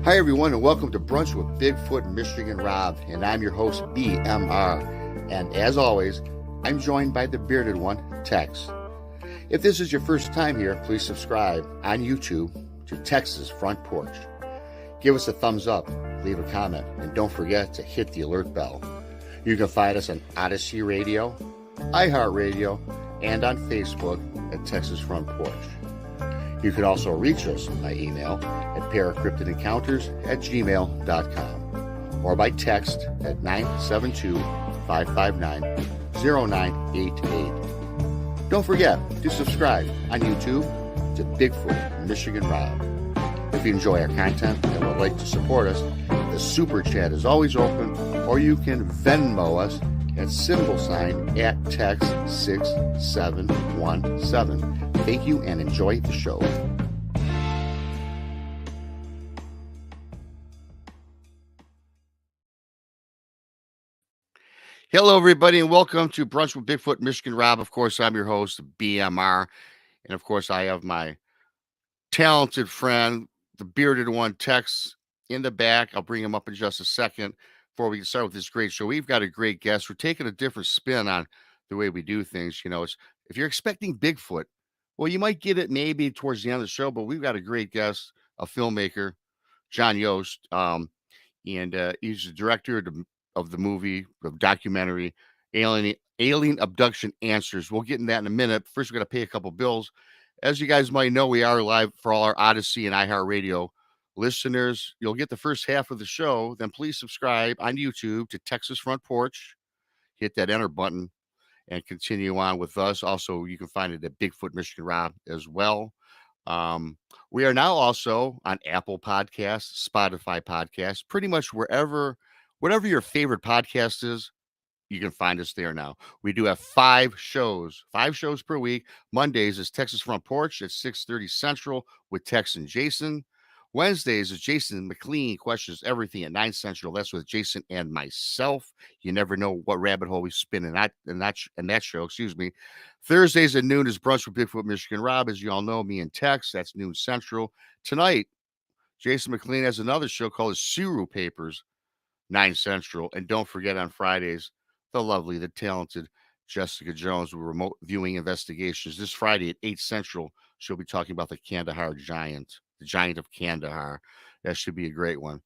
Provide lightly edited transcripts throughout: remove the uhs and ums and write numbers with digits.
Hi, everyone, and welcome to Brunch with Bigfoot, Michigan Rob, and I'm your host, BMR. And as always, I'm joined by the bearded one, Tex. If this is your first time here, please subscribe on YouTube to Tex's Front Porch. Give us a thumbs up, leave a comment, and don't forget to hit the alert bell. You can find us on Odyssey Radio, iHeartRadio, and on Facebook at Texas Front Porch. You can also reach us by email at paracryptid@gmail.com or by text at 972-559-0988. Don't forget to subscribe on YouTube to Bigfoot, Michigan Rob. If you enjoy our content and would like to support us, the Super Chat is always open, or you can Venmo us at @text6717. Thank you and enjoy the show. Hello, everybody, and welcome to Brunch with Bigfoot, Michigan Rob. Of course, I'm your host, BMR. And of course, I have my talented friend, the bearded one, Tex, in the back. I'll bring him up in just a second before we can start with this great show. We've got a great guest. We're taking a different spin on the way we do things. You know, if you're expecting Bigfoot, well, you might get it maybe towards the end of the show, but we've got a great guest, a filmmaker, John Yost. And he's the director of the movie, of documentary, Alien Abduction Answers. We'll get in that in a minute. First, we're going to pay a couple bills. As you guys might know, we are live for all our Odyssey and iHeartRadio listeners. You'll get the first half of the show. Then please subscribe on YouTube to Texas Front Porch. Hit that enter button and continue on with us. Also, you can find it at Bigfoot Michigan Rob as well. We are now also on Apple Podcasts, Spotify Podcasts, pretty much whatever your favorite podcast is, you can find us there now. We do have 5 shows per week. Mondays is Texas Front Porch at 6:30 Central with Tex and Jason. Wednesdays is Jason McLean Questions Everything at 9 Central. That's with Jason and myself. You never know what rabbit hole we spin in that show. Excuse me. Thursdays at noon is Brunch with Bigfoot, Michigan Rob. As you all know, me and Tex. That's noon Central. Tonight, Jason McLean has another show called the Suru Papers, 9 Central. And don't forget on Fridays, the lovely, the talented Jessica Jones with Remote Viewing Investigations. This Friday at 8 Central, she'll be talking about the Kandahar Giant, the Giant of Kandahar. That should be a great one.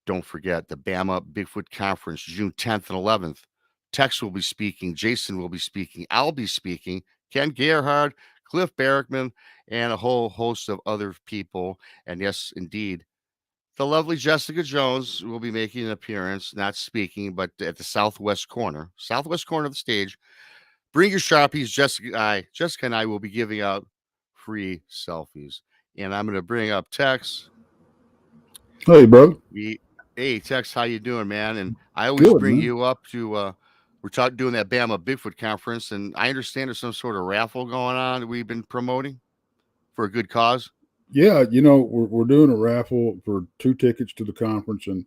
Don't forget the Bama Bigfoot Conference, June 10th and 11th. Tex will be speaking. Jason will be speaking. I'll be speaking. Ken Gerhard, Cliff Barrickman, and a whole host of other people. And yes, indeed, the lovely Jessica Jones will be making an appearance, not speaking, but at the southwest corner of the stage. Bring your Sharpies. Jessica and I will be giving out free selfies. And I'm going to bring up Tex. Hey, bro. Hey, Tex, how you doing, man? And I always bring you up to we're doing that Bama Bigfoot conference, and I understand there's some sort of raffle going on that we've been promoting for a good cause. Yeah, we're doing a raffle for 2 tickets to the conference, and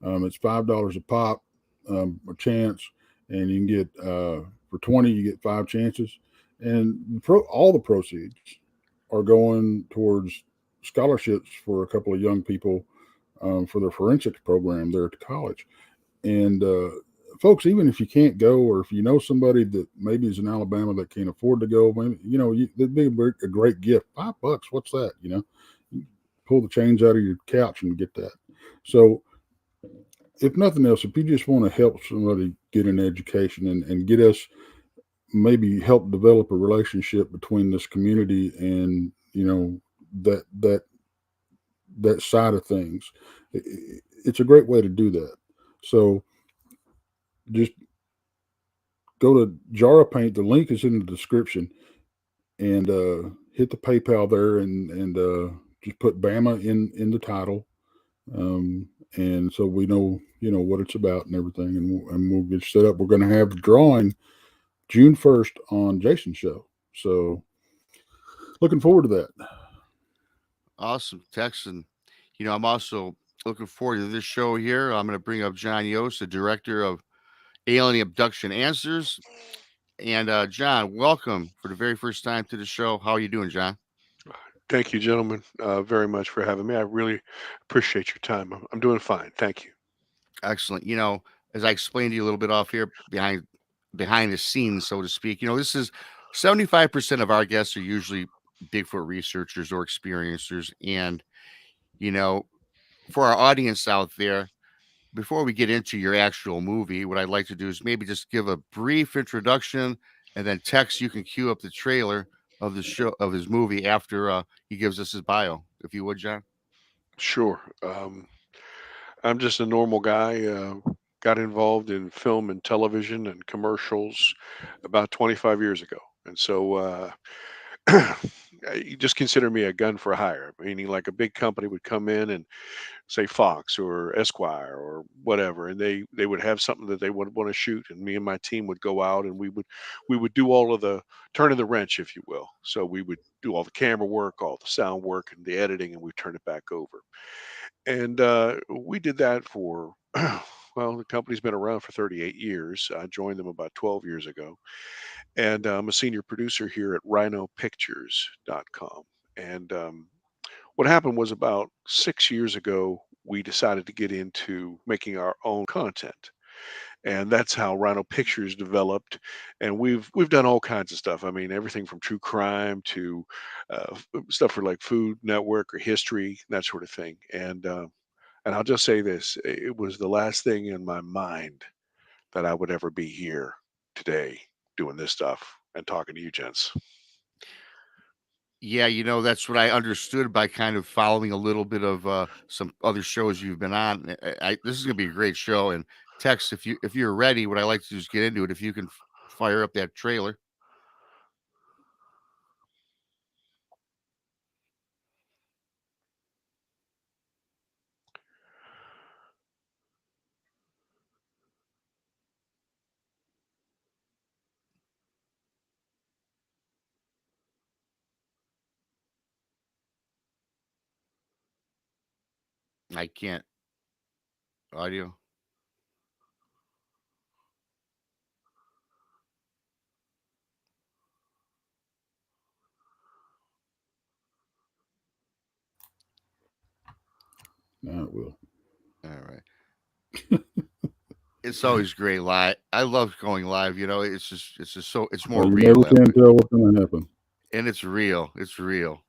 it's $5 a pop, a chance, and you can get for 20 you get 5 chances, and all the proceeds are going towards scholarships for a couple of young people for their forensics program there at the college. And folks, even if you can't go, or if you know somebody that maybe is in Alabama that can't afford to go, that'd be a great gift. $5, what's that? You pull the change out of your couch and get that. So, if nothing else, if you just want to help somebody get an education and get us, maybe help develop a relationship between this community and that side of things, it's a great way to do that. So just go to Jar of Paint. The link is in the description, and hit the PayPal there, and just put Bama in the title, and so we know what it's about and everything, and we'll get set up. We're going to have the drawing June 1st on Jason's show, so looking forward to that. Awesome, Tex, and I'm also looking forward to this show here. I'm going to bring up John Yost, the director of Alien Abduction Answers. And John, welcome for the very first time to the show. How are you doing, John? Thank you, gentlemen, very much for having me. I really appreciate your time. I'm doing fine. Thank you. Excellent. As I explained to you a little bit off here behind the scenes, so to speak, this is 75% of our guests are usually Bigfoot researchers or experiencers. And, you know, for our audience out there, before we get into your actual movie, what I'd like to do is maybe just give a brief introduction, and then Tex, you can cue up the trailer of the show of his movie after he gives us his bio, if you would, John. Sure. I'm just a normal guy. Got involved in film and television and commercials about 25 years ago. And so you just consider me a gun for hire, meaning like a big company would come in and say Fox or Esquire or whatever, and they would have something that they would want to shoot, and me and my team would go out and we would do all of the turn of the wrench, if you will. So we would do all the camera work, all the sound work, and the editing, and we turn it back over. And we did that for well, the company's been around for 38 years. I joined them about 12 years ago, and I'm a senior producer here at rhinopictures.com. And what happened was about 6 years ago, we decided to get into making our own content, and that's how Rhino Pictures developed. And we've done all kinds of stuff. I mean, everything from true crime to stuff for like Food Network or history, that sort of thing. And I'll just say this: it was the last thing in my mind that I would ever be here today doing this stuff and talking to you, gents. Yeah, that's what I understood by kind of following a little bit of some other shows you've been on. This is gonna be a great show. And Tex, if you're ready, what I like to do is get into it. If you can fire up that trailer. I can't audio. Now it will. All right. It's always great live. I love going live. It's just so it's more Well, you real never that can way, tell what's going to happen. and it's real. It's real.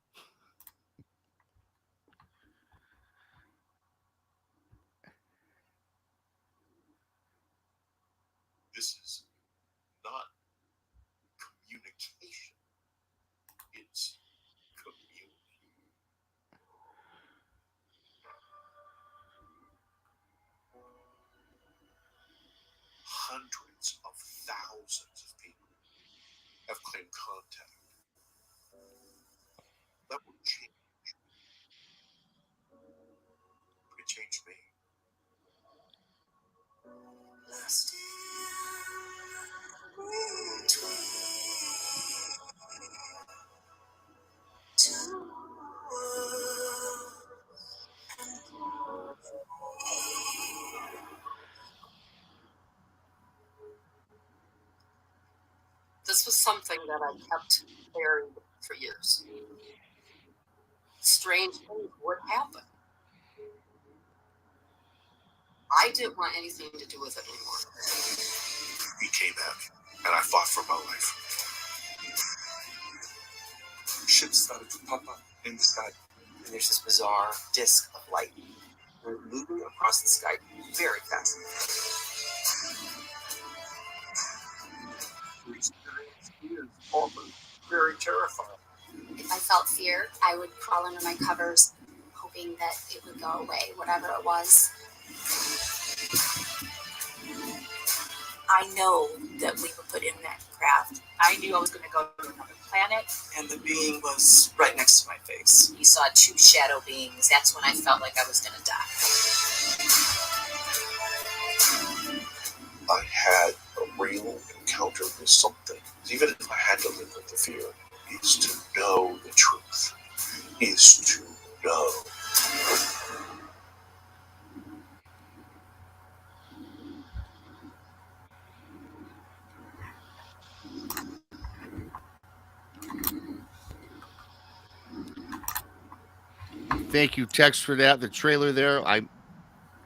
Thank you, Tex, for that. The trailer there,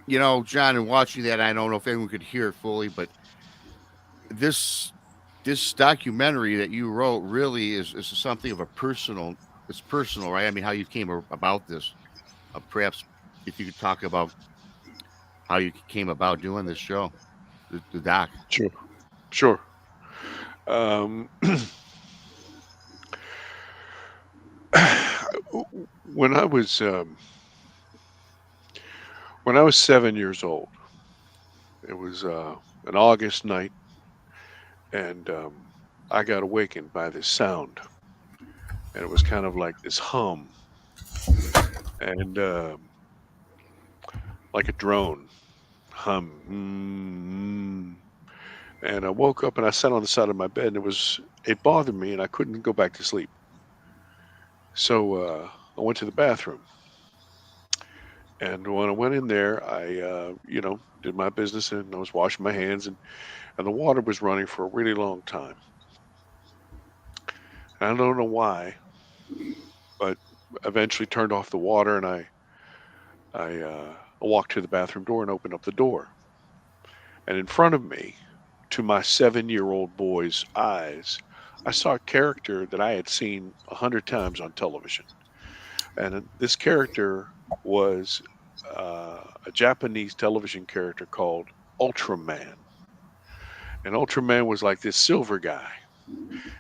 John, and watching that, I don't know if anyone could hear it fully, but this this documentary that you wrote really is something of a personal. It's personal, right? I mean, how you came about this. Perhaps if you could talk about how you came about doing this show, the doc. Sure, sure. Um, when I was when I was 7 years old, it was an August night, and I got awakened by this sound, and it was kind of like this hum, and like a drone hum. And I woke up and I sat on the side of my bed, and it bothered me, and I couldn't go back to sleep. So I went to the bathroom, and when I went in there, I did my business, and I was washing my hands, and the water was running for a really long time. And I don't know why, but eventually turned off the water, and I walked to the bathroom door and opened up the door. And in front of me, to my 7-year-old boy's eyes, I saw a character that I had seen 100 times on television. And this character was a Japanese television character called Ultraman. And Ultraman was like this silver guy.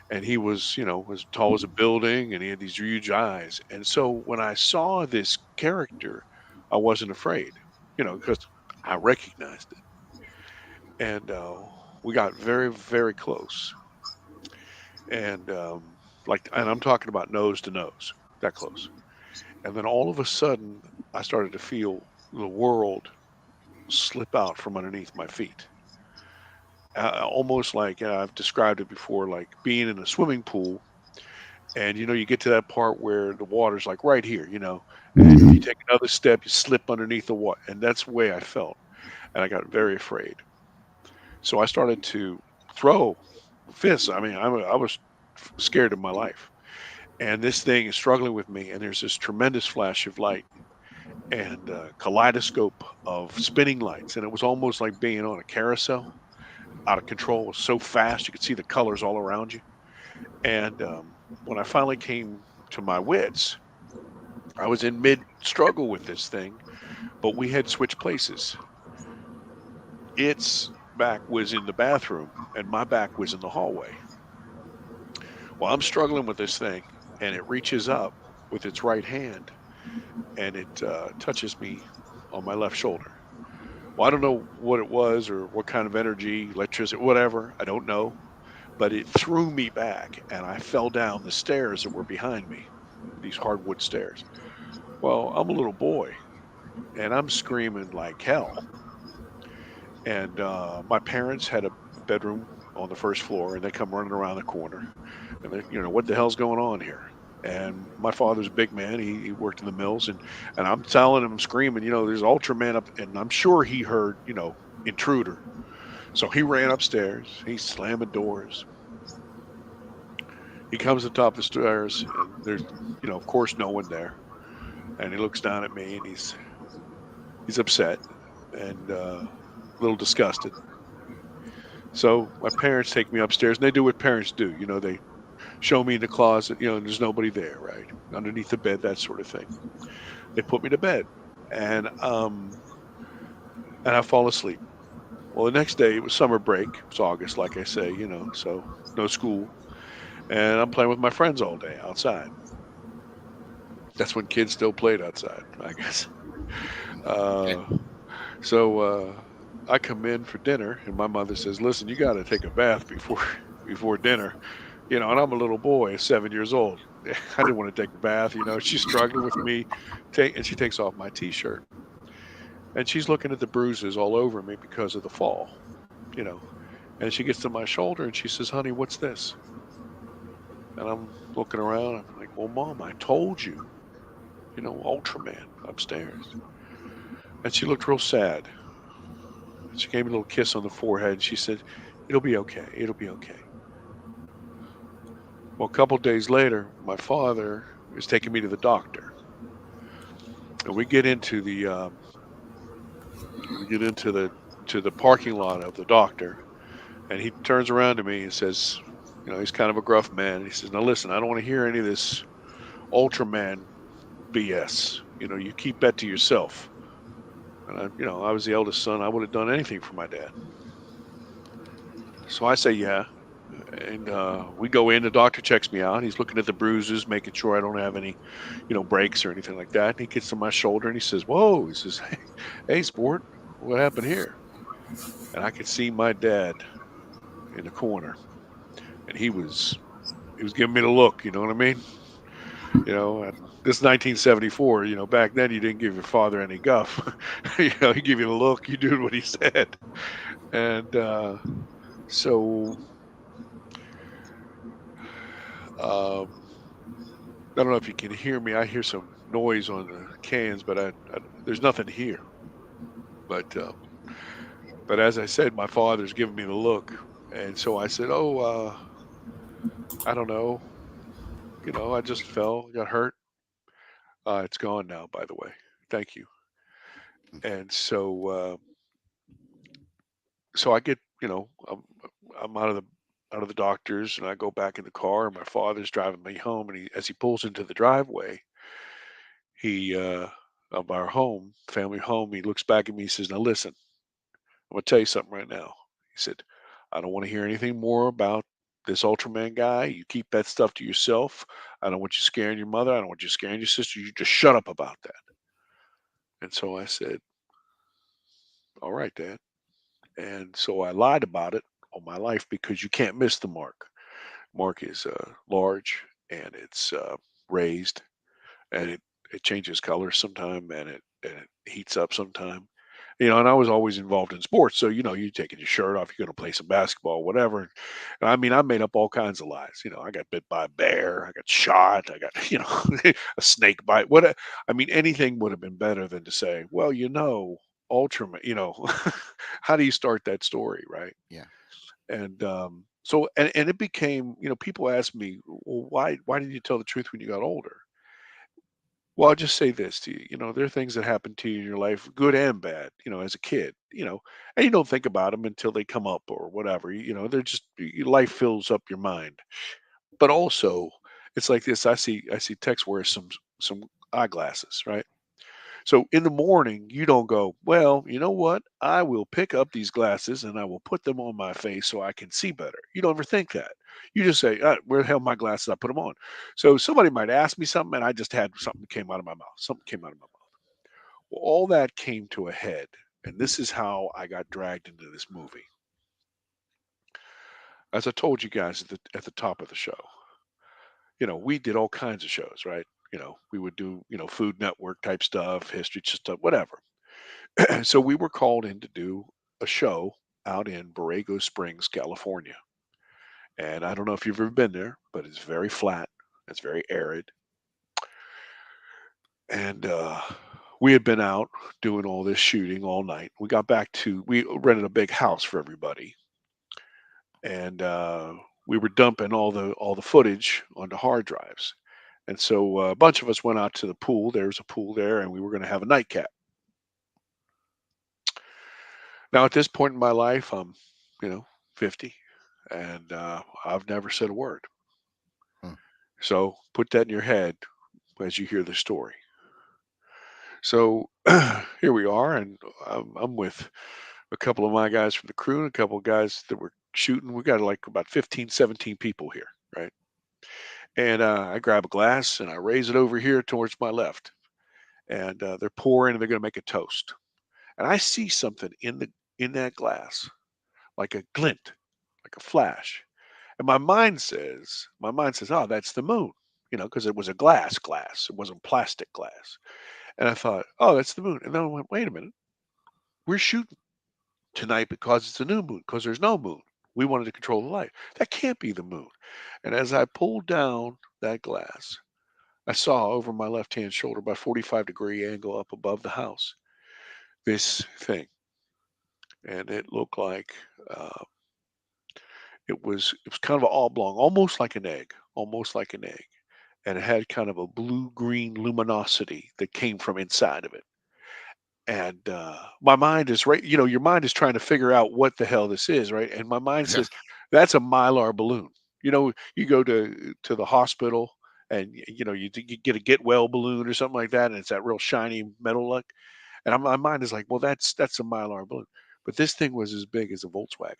And he was, as tall as a building, and he had these huge eyes. And so when I saw this character, I wasn't afraid, because I recognized it. And we got very, very close. And and I'm talking about nose to nose, that close. And then all of a sudden, I started to feel the world slip out from underneath my feet. Almost like I've described it before, like being in a swimming pool, and you get to that part where the water's like right here, and if you take another step, you slip underneath the water, and that's the way I felt, and I got very afraid. So I started to throw fists. I mean, I was scared of my life, and this thing is struggling with me, and there's this tremendous flash of light and kaleidoscope of spinning lights, and it was almost like being on a carousel, out of control. It was so fast you could see the colors all around you. And when I finally came to my wits, I was in mid struggle with this thing, but we had switched places. Its back was in the bathroom, and my back was in the hallway. Well, I'm struggling with this thing, and it reaches up with its right hand, and it touches me on my left shoulder. Well, I don't know what it was or what kind of energy, electricity, whatever. I don't know. But it threw me back, and I fell down the stairs that were behind me, these hardwood stairs. Well, I'm a little boy, and I'm screaming like hell. And my parents had a bedroom on the first floor, and they come running around the corner, and they, what the hell's going on here? And my father's a big man. He worked in the mills, and I'm telling him, screaming, there's Ultraman up, and I'm sure he heard, intruder. So he ran upstairs. He's slamming doors. He comes to the top of the stairs, and there's, of course, no one there. And he looks down at me, and he's upset and a little disgusted. So my parents take me upstairs, and they do what parents do. They show me in the closet, and there's nobody there, right? Underneath the bed, that sort of thing. They put me to bed, and I fall asleep. Well, the next day it was summer break. It was August, like I say, so no school, and I'm playing with my friends all day outside. That's when kids still played outside, I guess. Okay. Uh, so I come in for dinner, and my mother says, "Listen, you got to take a bath before before dinner." And I'm a little boy, 7 years old. I didn't want to take a bath. She's struggling with me, and she takes off my t-shirt, and she's looking at the bruises all over me because of the fall. You know, and she gets to my shoulder, and she says, "Honey, what's this?" And I'm looking around. I'm like, "Well, Mom, I told you. Ultraman upstairs." And she looked real sad. She gave me a little kiss on the forehead, and she said, "It'll be okay. It'll be okay." Well, a couple days later, my father is taking me to the doctor, And we get into the parking lot of the doctor, and he turns around to me and says, he's kind of a gruff man. And he says, "Now listen, I don't want to hear any of this Ultraman BS. You keep that to yourself." And I was the eldest son. I would have done anything for my dad. So I say, yeah. And we go in. The doctor checks me out. He's looking at the bruises, making sure I don't have any, breaks or anything like that. And he gets to my shoulder and he says, "Whoa!" He says, "Hey, sport, what happened here?" And I could see my dad in the corner, and he was giving me the look. You know what I mean? And this 1974. Back then you didn't give your father any guff. He give you the look. You did what he said. And so um, I don't know if you can hear me. I hear some noise on the cans, but there's nothing here. But as I said, my father's giving me the look, and so I said, "Oh, I don't know. I just fell, got hurt. It's gone now, by the way. Thank you." And so I get, I'm out of the doctor's, and I go back in the car, and my father's driving me home, and as he pulls into the driveway, he of our home, family home, he looks back at me. He says, "Now listen, I'm gonna tell you something right now." He said, "I don't want to hear anything more about this Ultraman guy. You keep that stuff to yourself. I don't want you scaring your mother. I don't want you scaring your sister. You just shut up about that." And so I said, "All right, Dad." And so I lied about it all my life because you can't miss the mark. Mark is large, and it's raised, and it changes color sometime, and it heats up sometime. And I was always involved in sports, so you taking your shirt off, you're going to play some basketball, whatever. And I mean, I made up all kinds of lies. I got bit by a bear, I got shot, I got a snake bite. I mean, anything would have been better than to say, well, Ultraman. How do you start that story, right? Yeah. And and it became, people ask me, well, why did you tell the truth when you got older? Well, I'll just say this to you. There are things that happen to you in your life, good and bad, as a kid, and you don't think about them until they come up or whatever. They're just life fills up your mind. But also, it's like this. I see Tex wears some eyeglasses, right? So in the morning, you don't go, "Well, you know what? I will pick up these glasses and I will put them on my face so I can see better." You don't ever think that. You just say, "Where the hell are my glasses? I put them on." So somebody might ask me something, and I just had something came out of my mouth. Something came out of my mouth. Well, all that came to a head, and this is how I got dragged into this movie. As I told you guys at the top of the show, we did all kinds of shows, right? We would do, Food Network type stuff, history stuff, whatever. So we were called in to do a show out in Borrego Springs, California. And I don't know if you've ever been there, but it's very flat. It's very arid. And we had been out doing all this shooting all night. We rented a big house for everybody, and we were dumping all the footage onto hard drives. And so a bunch of us went out to the pool. There was a pool there, and we were going to have a nightcap. Now, at this point in my life, I'm, 50, and I've never said a word. Hmm. So put that in your head as you hear the story. So here we are, and I'm with a couple of my guys from the crew and a couple of guys that were shooting. We got like about 15, 17 people here, right? And I grab a glass and I raise it over here towards my left, and they're pouring and they're going to make a toast. And I see something in that glass, like a glint, like a flash. And my mind says, "Oh, that's the moon," because it was a glass. It wasn't plastic glass. And I thought, "Oh, that's the moon." And then I went, "Wait a minute, we're shooting tonight because it's a new moon, because there's no moon. We wanted to control the light. That can't be the moon." And as I pulled down that glass, I saw over my left hand shoulder, about 45-degree angle up above the house, this thing, and it looked like uh, it was kind of an oblong, almost like an egg, almost like an egg. and it had kind of a blue-green luminosity that came from inside of it. And my mind is right. Your mind is trying to figure out what the hell this is, right? And my mind Yeah. says, "That's a mylar balloon." You go to the hospital, and you get a get well balloon or something like that, and it's that real shiny metal look. And my mind is like, "Well, that's a mylar balloon," but this thing was as big as a Volkswagen,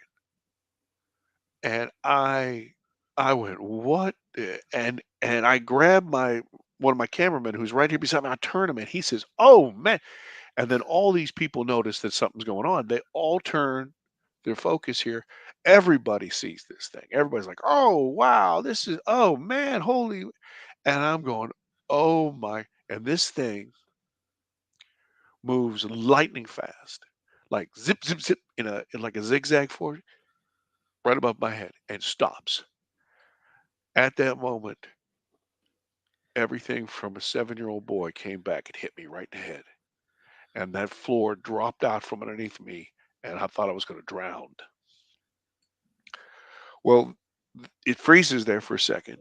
and I went, "What?" And I grabbed my one of my cameramen who's right here beside me. I turn him, and he says, "Oh man!" And then all these people notice that something's going on. They all turn their focus here. Everybody sees this thing. Everybody's like, "Oh wow, this is oh man, holy!" And I'm going, "Oh my!" And this thing moves lightning fast, like zip, zip, zip in like a zigzag forward, right above my head, and stops. At that moment, everything from a 7-year-old boy came back and hit me right in the head, and that floor dropped out from underneath me, and I thought I was going to drown. Well, it freezes there for a second,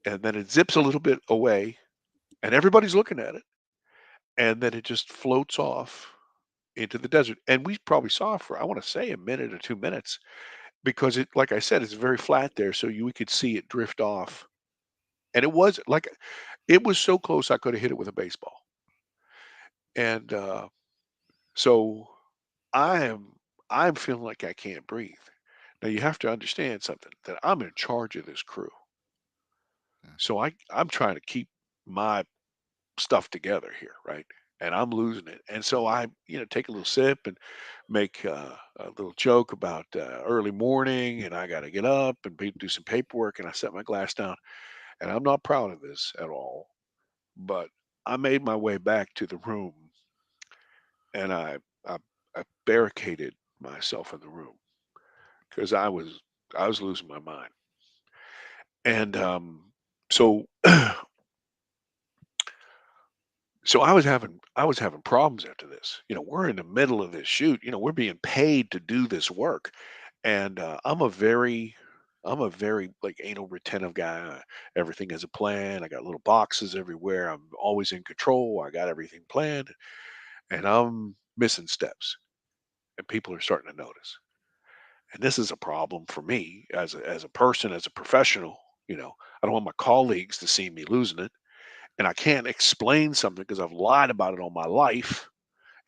and then it zips a little bit away, and everybody's looking at it, and then it just floats off into the desert. And we probably saw it for, I want to say, a minute or 2 minutes, because it, like I said, it's very flat there, so we could see it drift off. And it was so close I could have hit it with a baseball. And so I am I'm feeling like I can't breathe. Now you have to understand something, that I'm in charge of this crew. Yeah. So I'm trying to keep my stuff together here, right? And I'm losing it. And so I take a little sip and make a little joke about early morning, and I got to get up and do some paperwork. And I set my glass down, and I'm not proud of this at all, but I made my way back to the room, and I, I barricaded myself in the room because I was losing my mind. And so So I was having problems after this. We're in the middle of this shoot. We're being paid to do this work, and I'm a very like anal retentive guy. Everything has a plan. I got little boxes everywhere. I'm always in control. I got everything planned, and I'm missing steps, and people are starting to notice. And this is a problem for me as a person, as a professional. I don't want my colleagues to see me losing it, and I can't explain something because I've lied about it all my life,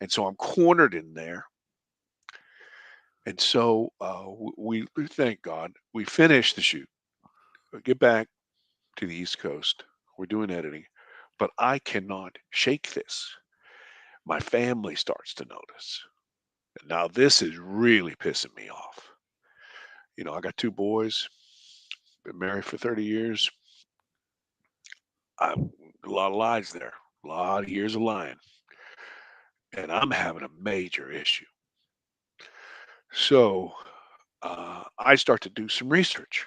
and so I'm cornered in there. And so we thank God we finish the shoot. We get back to the East Coast. We're doing editing, but I cannot shake this. My family starts to notice. And now this is really pissing me off. I got two boys, been married for 30 years. I'm a lot of lies there, a lot of years of lying, and I'm having a major issue. So I start to do some research.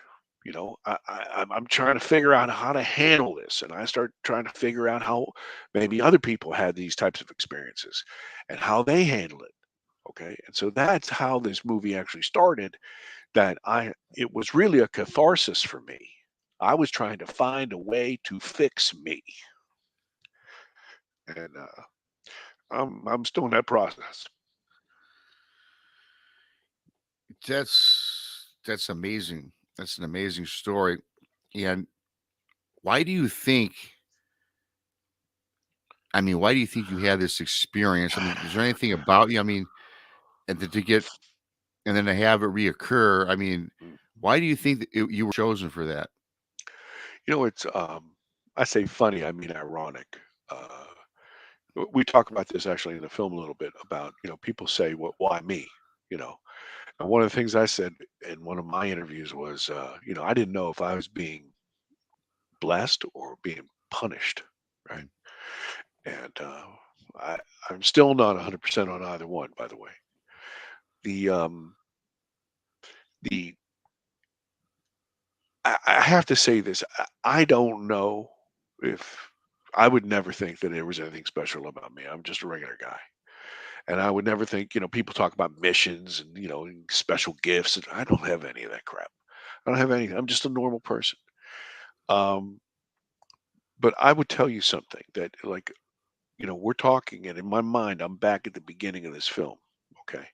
I'm trying to figure out how to handle this, and I start trying to figure out how maybe other people had these types of experiences and how they handle it. Okay, and so that's how this movie actually started. That it was really a catharsis for me. I was trying to find a way to fix me, and I'm still in that process. That's amazing. That's an amazing story. And why do you think? I mean, why do you think you had this experience? I mean, is there anything about you? I mean, and to get and then to have it reoccur. I mean, Mm. why do you think that you were chosen for that? It's I say funny, I mean ironic. Uh, we talk about this actually in the film a little bit about people say, "What? Why me?" You know, and one of the things I said in one of my interviews was, I didn't know if I was being blessed or being punished, right? Mm. And I, I'm still not 100% on either one, by the way. The the I have to say this. I don't know if I would never think that there was anything special about me. I'm just a regular guy. And I would never think, people talk about missions and, and special gifts. And I don't have any of that crap. I don't have anything. I'm just a normal person. Um, But I would tell you something that, like, we're talking, and in my mind, I'm back at the beginning of this film. Okay.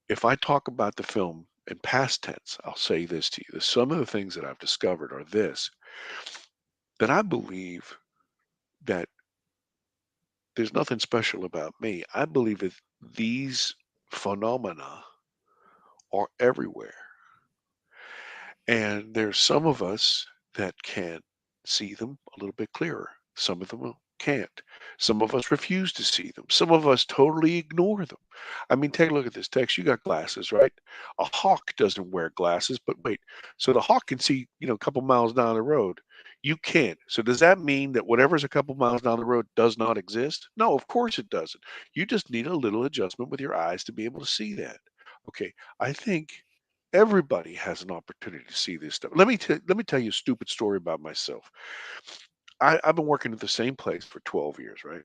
If I talk about the film in past tense, I'll say this to you. That some of the things that I've discovered are this, that I believe that there's nothing special about me. I believe that these phenomena are everywhere. And there's some of us that can see them a little bit clearer. Some of them can't. Some of us refuse to see them. Some of us totally ignore them. I mean, take a look at this text. You got glasses, right? A hawk doesn't wear glasses, but wait. So the hawk can see, a couple miles down the road. You can't. So does that mean that whatever's a couple miles down the road does not exist? No, of course it doesn't. You just need a little adjustment with your eyes to be able to see that. Okay. I think everybody has an opportunity to see this stuff. Let me tell you a stupid story about myself. I've been working at the same place for 12 years, right?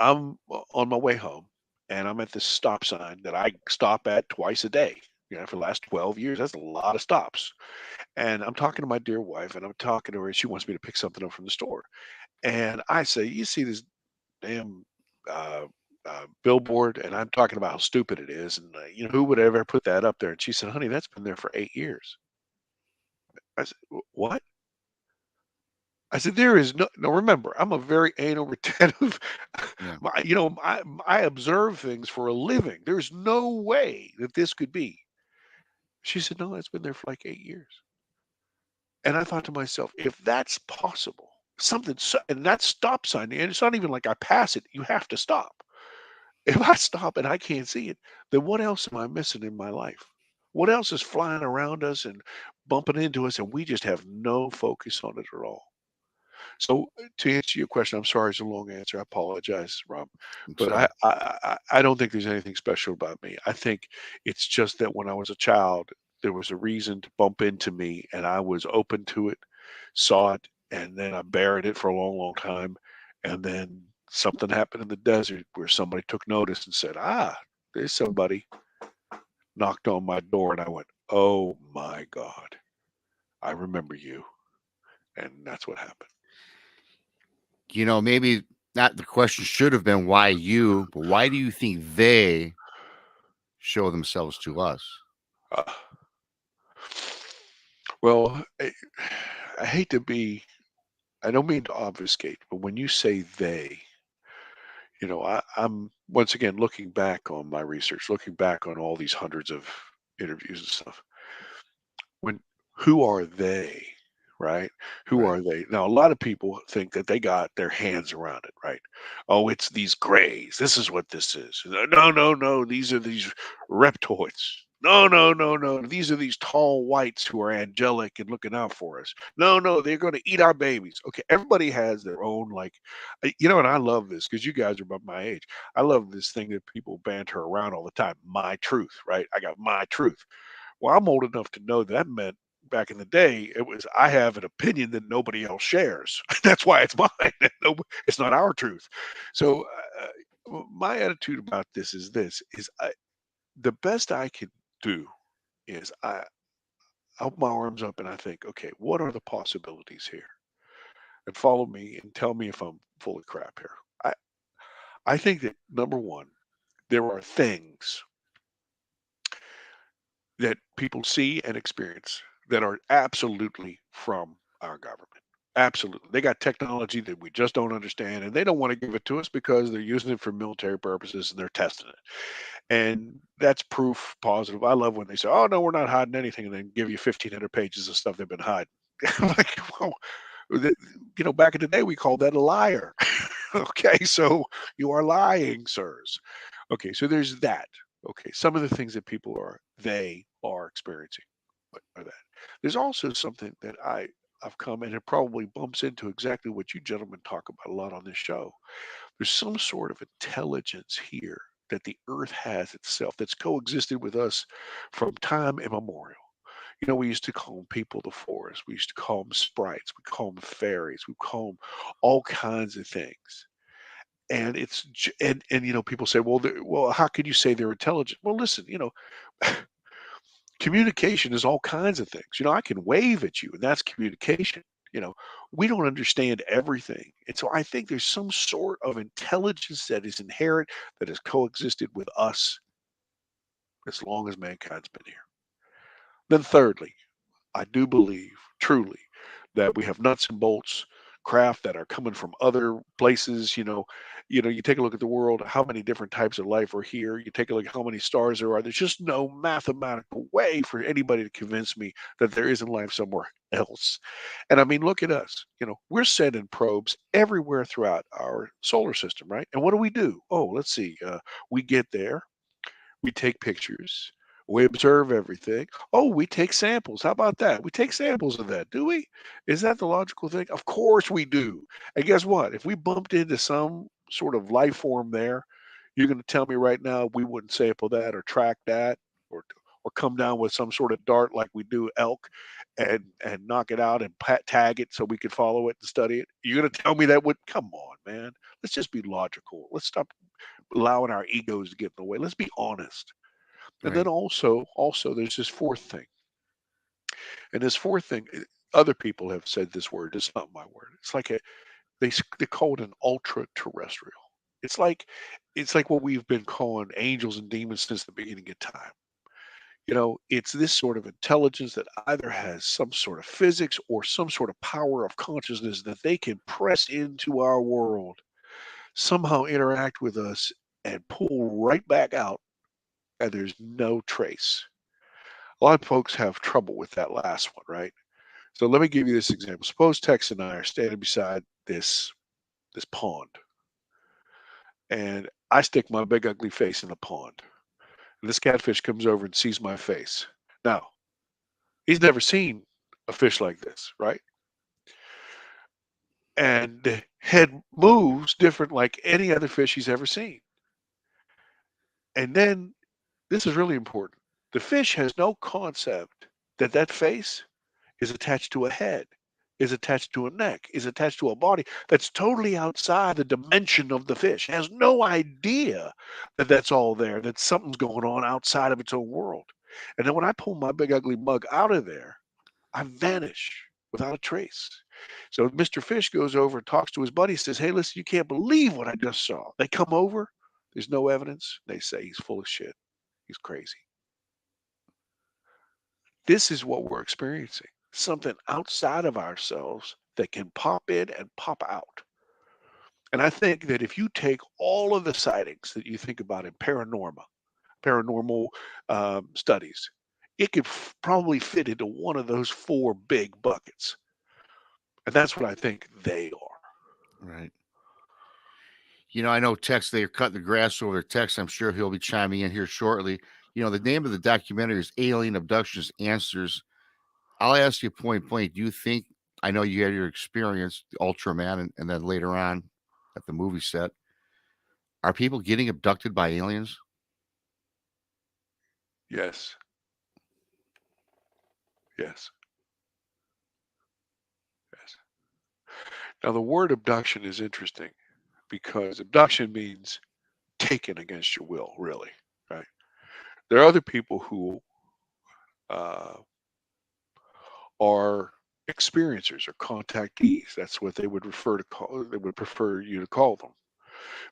I'm on my way home, and I'm at this stop sign that I stop at twice a day. For the last 12 years, that's a lot of stops. And I'm talking to my dear wife, and I'm talking to her, and she wants me to pick something up from the store. And I say, "You see this damn uh, billboard?" And I'm talking about how stupid it is, and who would ever put that up there? And she said, "Honey, that's been there for 8 years." I said, What?" I said, "There is no." Now remember, I'm a very anal retentive. Yeah. I observe things for a living. There's no way that this could be. She said, "No, it's been there for like 8 years." And I thought to myself, if that's possible, and that stop sign, and it's not even like I pass it, you have to stop. If I stop and I can't see it, then what else am I missing in my life? What else is flying around us and bumping into us, and we just have no focus on it at all? So to answer your question, I'm sorry it's a long answer. I apologize, Rob, It's but I don't think there's anything special about me. I think it's just that when I was a child, there was a reason to bump into me, and I was open to it, saw it, and then I buried it for a long, long time, and then something happened in the desert where somebody took notice and said, "Ah, there's somebody," knocked on my door, and I went, "Oh my God, I remember you," and that's what happened. Maybe not the question should have been why you, but why do you think they show themselves to us? Uh, Well, I hate to be, I don't mean to obfuscate, but when you say they, I'm once again looking back on my research, looking back on all these hundreds of interviews and stuff. When Who are they, right? Who Right. are they? Now, a lot of people think that they got their hands around it, right? Oh, it's these grays. This is what this is. No, no, no. These are these reptoids. No, no, no, no. These are these tall whites who are angelic and looking out for us. No, no, they're going to eat our babies. Okay, everybody has their own, like, and I love this because you guys are about my age. I love this thing that people banter around all the time. My truth, right? I got my truth. Well, I'm old enough to know that meant back in the day, it was I have an opinion that nobody else shares. That's why it's mine. No, it's not our truth. So my attitude about this is the best I can do is I open my arms up and I think, okay, what are the possibilities here? And follow me and tell me if I'm full of crap here. I I think that number one, there are things that people see and experience that are absolutely from our government. Absolutely. They got technology that we just don't understand, and they don't want to give it to us because they're using it for military purposes and they're testing it. And that's proof positive. I love when they say, "Oh, no, we're not hiding anything," and then give you 1,500 pages of stuff they've been hiding. Like, well, the- back in the day, we called that a liar. Okay, so you are lying, sirs. Okay, so there's that. Okay, some of the things that they are experiencing are that. There's also something that I've come and it probably bumps into exactly what you gentlemen talk about a lot on this show. There's some sort of intelligence here that the earth has itself that's coexisted with us from time immemorial. We used to call them people of the forest. We used to call them sprites. We call them fairies. We call them all kinds of things. And people say, well, well, how can you say they're intelligent? Well, listen, communication is all kinds of things. I can wave at you, and that's communication. You know, we don't understand everything. And so I think there's some sort of intelligence that is inherent that has coexisted with us as long as mankind's been here. Then, thirdly, I do believe truly that we have nuts and bolts craft that are coming from other places. You take a look at the world, how many different types of life are here. You take a look at how many stars there are. There's just no mathematical way for anybody to convince me that there isn't life somewhere else. And I mean, look at us. We're sending probes everywhere throughout our solar system, right? And what do? Oh, let's see. We get there, we take pictures. We observe everything. Oh, we take samples. How about that? We take samples of that, do we? Is that the logical thing? Of course we do. And guess what? If we bumped into some sort of life form there, you're going to tell me right now we wouldn't sample that or track that or come down with some sort of dart like we do elk and knock it out and tag it so we could follow it and study it. You're going to tell me that would come on, man. Let's just be logical. Let's stop allowing our egos to get in the way. Let's be honest. And then Right. also there's this fourth thing. And this fourth thing, other people have said this word. It's not my word. It's like they call it an ultra terrestrial. It's like what we've been calling angels and demons since the beginning of time. It's this sort of intelligence that either has some sort of physics or some sort of power of consciousness that they can press into our world, somehow interact with us, and pull right back out, and there's no trace. A lot of folks have trouble with that last one, right? So let me give you this example. Suppose Tex and I are standing beside this pond, and I stick my big ugly face in the pond. And this catfish comes over and sees my face. Now, he's never seen a fish like this, right? And the head moves different like any other fish he's ever seen. And then this is really important. The fish has no concept that that face is attached to a head, is attached to a neck, is attached to a body that's totally outside the dimension of the fish. It has no idea that that's all there, that something's going on outside of its own world. And then when I pull my big ugly mug out of there, I vanish without a trace. So Mr. Fish goes over and talks to his buddy, says, "Hey, listen, you can't believe what I just saw." They come over, there's no evidence. They say he's full of shit. He's crazy. This is what we're experiencing. Something outside of ourselves that can pop in and pop out. And I think that if you take all of the sightings that you think about in paranormal studies, it could probably fit into one of those four big buckets. And that's what I think they are. Right. I know Tex, they're cutting the grass over Tex. I'm sure he'll be chiming in here shortly. The name of the documentary is Alien Abductions Answers. I'll ask you point blank. Do you think, I know you had your experience, the Ultraman, and then later on at the movie set, are people getting abducted by aliens? Yes. Yes. Yes. Now, the word abduction is interesting because abduction means taken against your will, really, right? There are other people who uh, are experiencers or contactees. That's what they would refer to call. They would prefer you to call them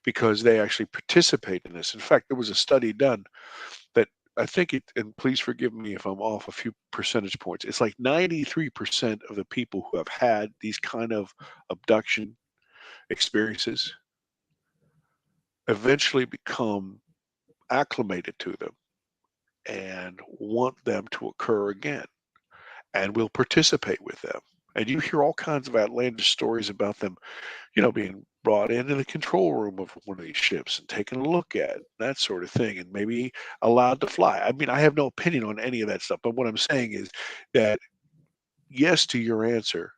because they actually participate in this. In fact, there was a study done that I think it, and please forgive me if I'm off a few percentage points. It's like 93% of the people who have had these kind of abduction experiences eventually become acclimated to them and want them to occur again and will participate with them. And you hear all kinds of outlandish stories about them, being brought into the control room of one of these ships and taken a look at that sort of thing, and maybe allowed to fly. I mean, I have no opinion on any of that stuff, but what I'm saying is that yes to your answer,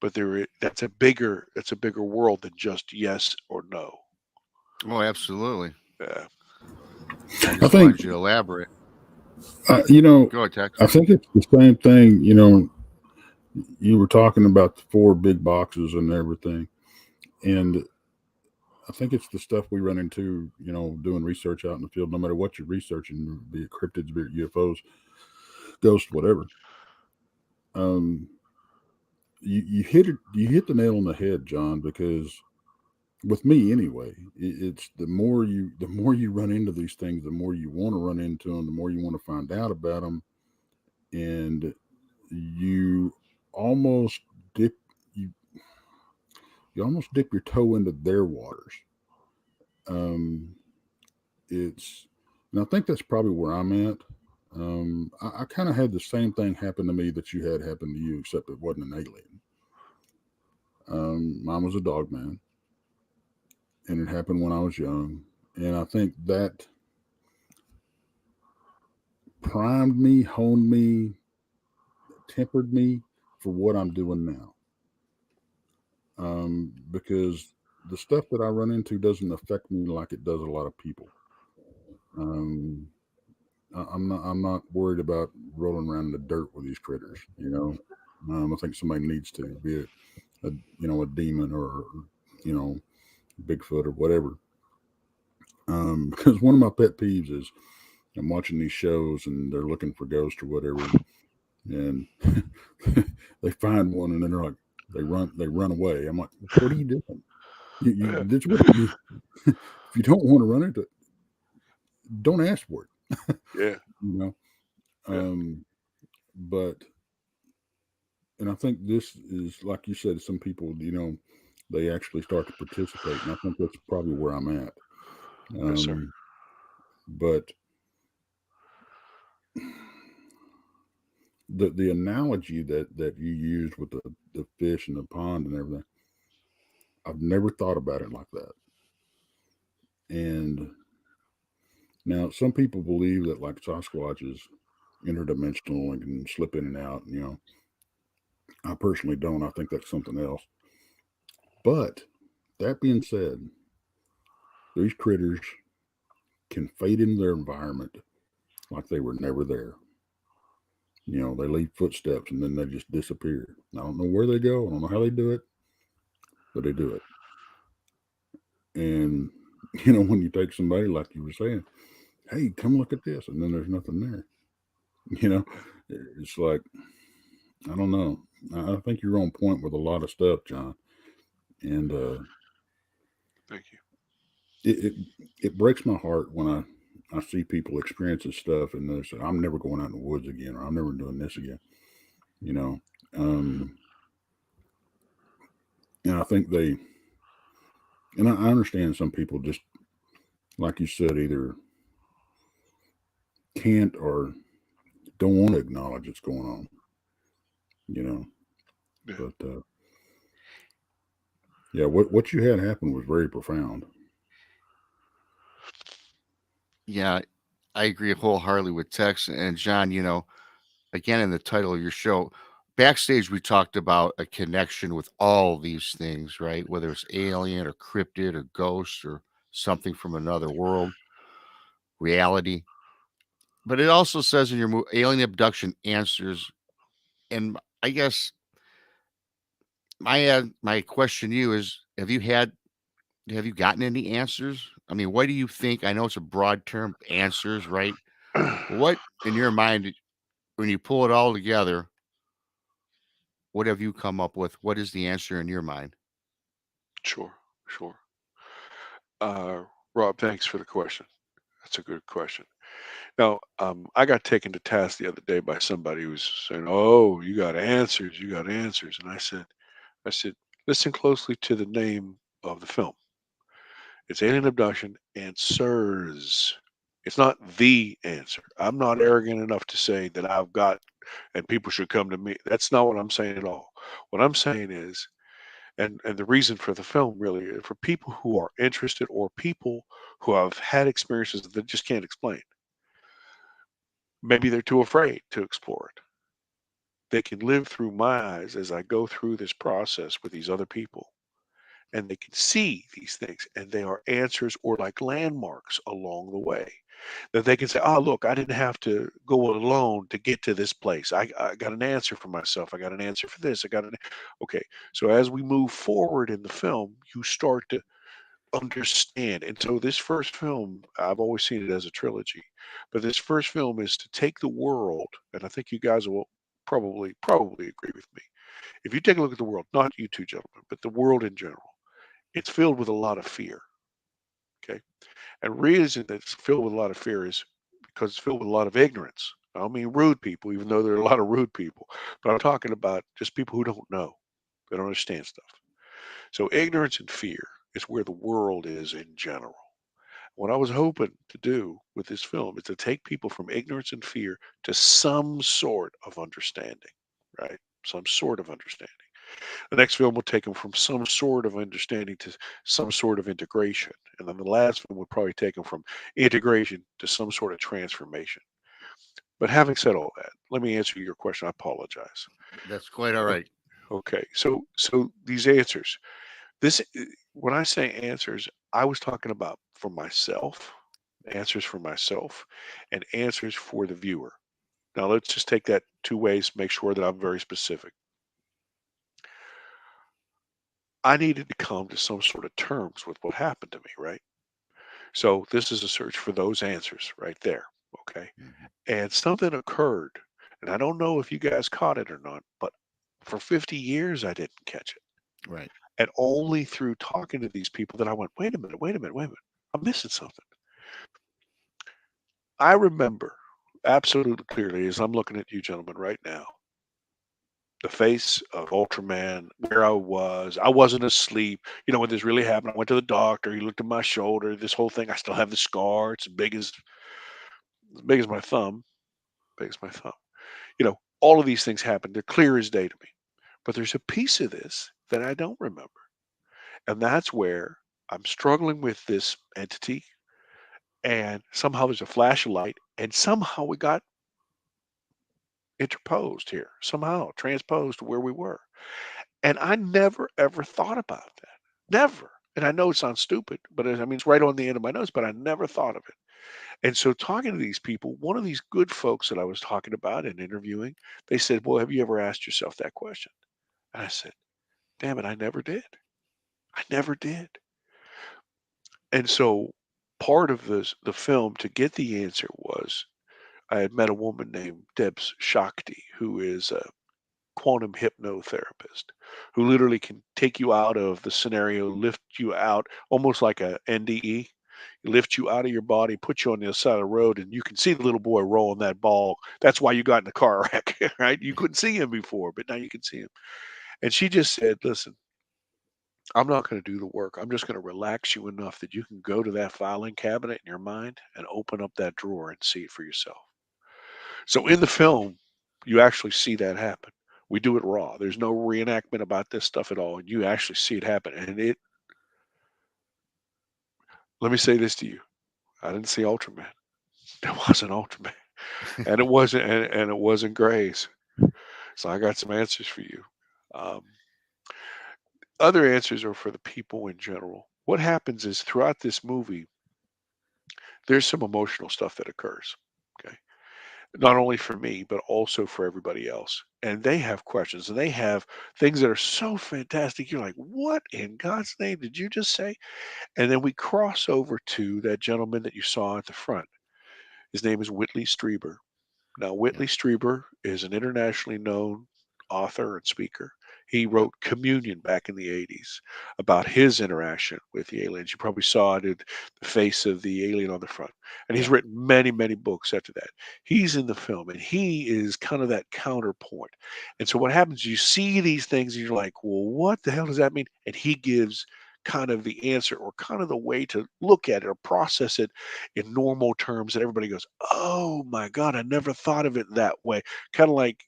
but that's a bigger world than just yes or no. Oh, absolutely. Yeah. I I just think, wanted you to elaborate. uh, you know, Go ahead, Tex. I think it's the same thing. You were talking about the four big boxes and everything, and I think it's the stuff we run into, doing research out in the field. No matter what you're researching, be it cryptids, be it UFOs, ghosts, whatever. Um, you hit it. You hit the nail on the head, John. Because with me anyway, it's the more you run into these things, the more you want to run into them, the more you want to find out about them, and you almost dip you you almost dip your toe into their waters. Um, it's and I think that's probably where I'm at. I kind of had the same thing happen to me that you had happen to you, except it wasn't an alien. Mine was a dog man, and it happened when I was young. And I think that primed me, honed me, tempered me for what I'm doing now. Because the stuff that I run into doesn't affect me like it does a lot of people. Um, I'm not worried about rolling around in the dirt with these critters. I think somebody needs to, be it a demon or you know Bigfoot or whatever. Because one of my pet peeves is I'm watching these shows and they're looking for ghosts or whatever, and they find one and then they're like they run away. I'm like, what are you doing? Yeah, That's what you if you don't want to run into it, don't ask for it. yeah, You know. yeah. Um, but and I think this is like you said, some people, they actually start to participate, and I think that's probably where I'm at. Yes, sir. Um, but the analogy that you used with the fish and the pond and everything, I've never thought about it like that. And now some people believe that like Sasquatch is interdimensional and can slip in and out. I personally don't. I think that's something else. But that being said, these critters can fade into their environment like they were never there. They leave footsteps and then they just disappear. I don't know where they go. I don't know how they do it, but they do it. And when you take somebody like you were saying, hey, come look at this, and then there's nothing there. You know, it's like I don't know. I think you're on point with a lot of stuff, John. And Thank you. it, it it breaks my heart when I see people experiencing stuff and they say, I'm never going out in the woods again, or I'm never doing this again. You know, um, and I think I understand some people just like you said, either can't or don't want to acknowledge it's going on. You know, Yeah. but yeah, what you had happen was very profound. Yeah, I agree wholeheartedly with Tex and John. Again, in the title of your show, backstage, we talked about a connection with all these things, right? Whether it's alien or cryptid or ghost or something from another world, reality. But it also says in your alien abduction answers, and I guess my question to you is: have you gotten any answers? I mean, what do you think? I know it's a broad term, answers, right? But what in your mind, when you pull it all together, what have you come up with? What is the answer in your mind? Sure, sure. Uh, Rob, thanks for the question. That's a good question. Now, I got taken to task the other day by somebody who was saying, "Oh, you got answers, you got answers," and I said, listen closely to the name of the film. It's Alien Abduction Answers. It's not the answer. I'm not arrogant enough to say that I've got and people should come to me. That's not what I'm saying at all. What I'm saying is, and the reason for the film really is for people who are interested or people who have had experiences that they just can't explain. Maybe they're too afraid to explore it. They can live through my eyes as I go through this process with these other people, and they can see these things, and they are answers or like landmarks along the way that they can say, "Oh, look, I didn't have to go alone to get to this place. I got an answer for myself. I got an answer for this. I got an." Okay, so as we move forward in the film, you start to understand. And so this first film, I've always seen it as a trilogy, but this first film is to take the world, and I think you guys will probably agree with me. If you take a look at the world, not you two gentlemen, but the world in general, it's filled with a lot of fear. Okay. And reason that it's filled with a lot of fear is because it's filled with a lot of ignorance. I don't mean rude people, even though there are a lot of rude people, but I'm talking about just people who don't know. They don't understand stuff. So ignorance and fear is where the world is in general. What I was hoping to do with this film is to take people from ignorance and fear to some sort of understanding, right? Some sort of understanding. The next film will take them from some sort of understanding to some sort of integration. And then the last film would probably take them from integration to some sort of transformation. But having said all that, let me answer your question. I apologize. That's quite all O- right. Okay, so these answers, this when I say answers, I was talking about for myself, answers for myself, and answers for the viewer. Now let's just take that two ways, make sure that I'm very specific. I needed to come to some sort of terms with what happened to me, right? So this is a search for those answers right there. Okay. Mhm. And something occurred. And I don't know if you guys caught it or not, but for 50 years I didn't catch it. Right. And only through talking to these people that I went, wait a minute, wait a minute, wait a minute. I'm missing something. I remember absolutely clearly as I'm looking at you gentlemen right now, the face of Ultraman, where I was. I wasn't asleep. You know, when this really happened, I went to the doctor. He looked at my shoulder. This whole thing, I still have the scar. It's as big as my thumb. Big as my thumb. You know, all of these things happened. They're clear as day to me. But there's a piece of this that I don't remember. And that's where I'm struggling with this entity. And somehow there's a flash of light. And somehow we got interposed here, somehow transposed to where we were. And I never ever thought about that. Never. And I know it sounds stupid, but I mean, it's right on the end of my nose, but I never thought of it. And so talking to these people, one of these good folks that I was talking about and interviewing, they said, well, have you ever asked yourself that question? And I said, damn it, I never did. I never did. And so part of the film to get the answer was I had met a woman named Debs Shakti, who is a quantum hypnotherapist who literally can take you out of the scenario, lift you out almost like a NDE, lift you out of your body, put you on the other side of the road, and you can see the little boy rolling that ball. That's why you got in the car wreck, right? You couldn't see him before, but now you can see him. And she just said, listen, I'm not going to do the work. I'm just going to relax you enough that you can go to that filing cabinet in your mind and open up that drawer and see it for yourself. So in the film, you actually see that happen. We do it raw. There's no reenactment about this stuff at all. And you actually see it happen. And let me say this to you. I didn't see Ultraman. There wasn't Ultraman. And it wasn't Grays. So I got some answers for you. Um, other answers are for the people in general. What happens is throughout this movie, there's some emotional stuff that occurs. Okay. Not only for me, but also for everybody else. And they have questions and they have things that are so fantastic. You're like, what in God's name did you just say? And then we cross over to that gentleman that you saw at the front. His name is Whitley Strieber. Now, Yeah. Whitley Strieber is an internationally known author and speaker. He Yep. wrote Communion back in the 80s about his interaction with the aliens. You probably saw it in the face of the alien on the front. And he's Yeah. written many, many books after that. He's in the film and he is kind of that counterpoint. And so what happens, you see these things and you're like, well, what the hell does that mean? And he gives kind of the answer or kind of the way to look at it or process it in normal terms that everybody goes, "Oh my God, I never thought of it that way." Kind of like,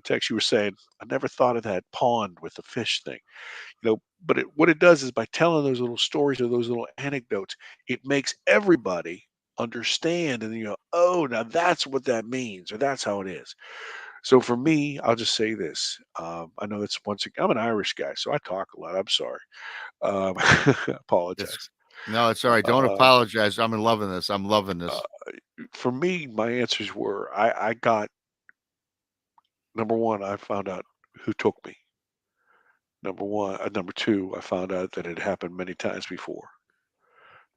Tex, you were saying, I never thought of that pond with the fish thing. But what it does is by telling those little stories or those little anecdotes, it makes everybody understand and you go, oh, now that's what that means, or that's how it is. So for me, I'll just say this. I know it's once again, I'm an Irish guy, so I talk a lot. I'm sorry. That's Apologize. no, it's all right. Don't Um, apologize. I'm in loving this. I'm loving uh, this. for me, my answers were I got number one, I found out who took me. Number two, I found out that it happened many times before.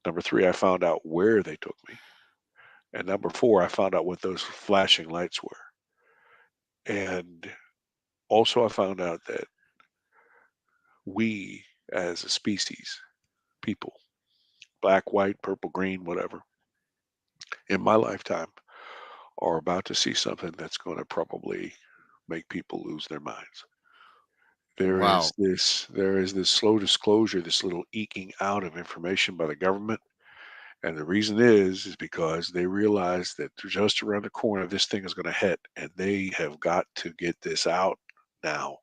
Number three, I found out where they took me. And number four, I found out what those flashing lights were. And Also, I found out that we, as a species, people, black, white, purple, green, whatever, in my lifetime, are about to see something that's going to probably make people lose their minds. Wow. There is this slow disclosure, this little eking out of information by the government. And the reason is because they realize that just around the corner this thing is going to hit, and they have got to get this out now.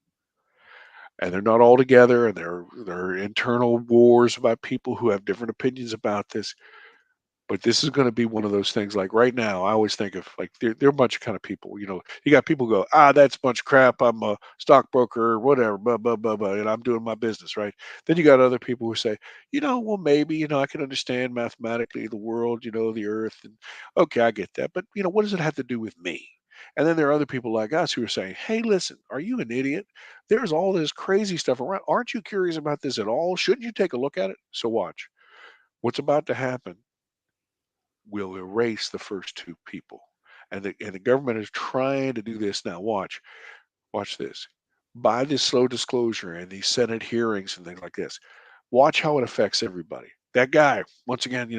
And they're not all together, and there are internal wars about people who have different opinions about this. But this is going to be one of those things. Like right now, I always think of like they're a bunch of kind of people. You got people who go, that's a bunch of crap. I'm a stockbroker, or whatever, blah blah blah blah, and I'm doing my business, right? Then you got other people who say, well, maybe I can understand mathematically the world, the Earth, and okay, I get that, but what does it have to do with me? And then there are other people like us who are saying, hey, listen, are you an idiot? There's all this crazy stuff around. Aren't you curious about this at all? Shouldn't you take a look at it? So watch. What's about to happen will erase the first two people. And the government is trying to do this now. Watch this. By this slow disclosure and these Senate hearings and things like this, watch how it affects everybody. That guy, once again,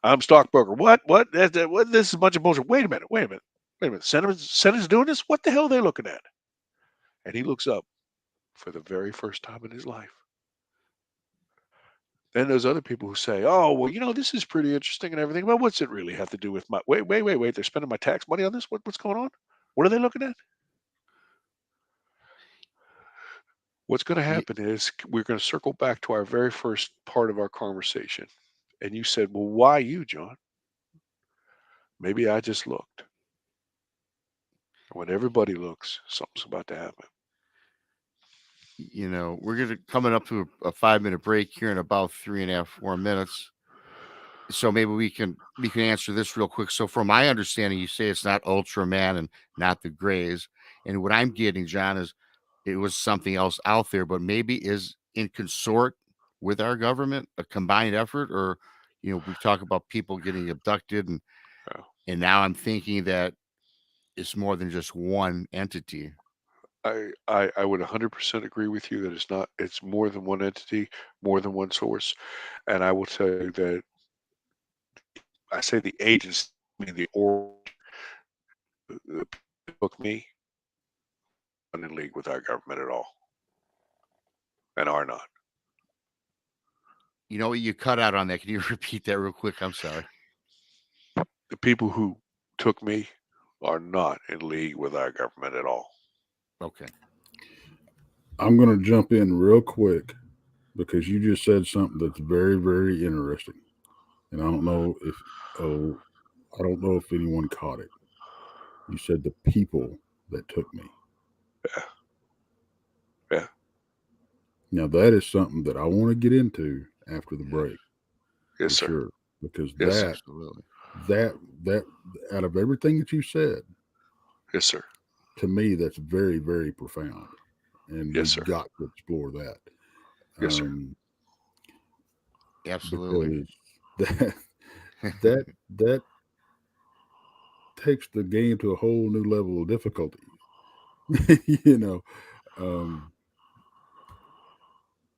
I'm stockbroker. What? What? This is a bunch of bullshit. Wait a minute. Wait a minute. Wait a minute. Senate's doing this? What the hell are they looking at? And he looks up for the very first time in his life. Then there's other people who say, "Oh, well, this is pretty interesting and everything, but what's it really have to do with my wait, wait, wait, wait? They're spending my tax money on this. What's going on? What are they looking at?" What's going to Y- happen is we're going to circle back to our very first part of our conversation. And you said, "Well, why you, John?" Maybe I just looked. When everybody looks, something's about to happen. we're gonna coming up to a 5 minute break here in about 3.5, 4 minutes. So maybe we can answer this real quick. So from my understanding, you say it's not Ultraman and not the Greys. And what I'm getting, John, is it was something else out there, but maybe is in consort with our government, a combined effort, or we talk about people getting abducted Uh, and now I'm thinking that it's more than just one entity. I would 100% agree with you that it's more than one entity, more than one source. And I will tell you that I say the agency, I mean the took me, not in league with our government at all, and are not. You know what? You cut out on that. Can you repeat that real quick? I'm sorry. The people who took me are not in league with our government at all. Okay. I'm going to jump in real quick because you just said something that's very, very interesting, and oh, I don't know if anyone caught it. You said the people that took me. Yeah, yeah, Now that is something that I want to get into after the Yeah. break yes, for sir. sure, because Yes, sir. Absolutely. that out of everything that you said, Yes, sir. to me, that's very, very profound, and Yes, we've sir. got to explore that Yes, sir. um, Absolutely. because that that that takes the game to a whole new level of difficulty. you know, um,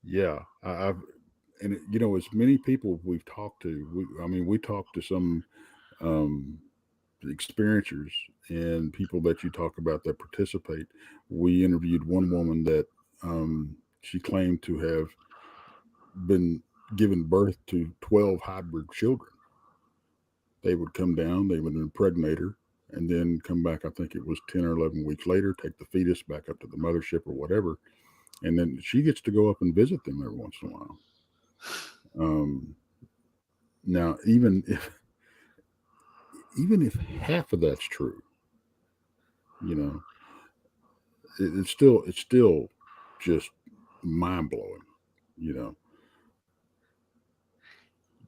yeah, I've and as many people we've talked to, we talked to some um, experiencers and people that you talk about that participate. We interviewed one woman that she claimed to have been given birth to 12 hybrid children. They would come down, they would impregnate her, and then come back. I think it was 10 or 11 weeks later, take the fetus back up to the mothership or whatever. And then she gets to go up and visit them every once in a while. Um, now, even if half of that's true, you know, it's still just mind blowing, you know.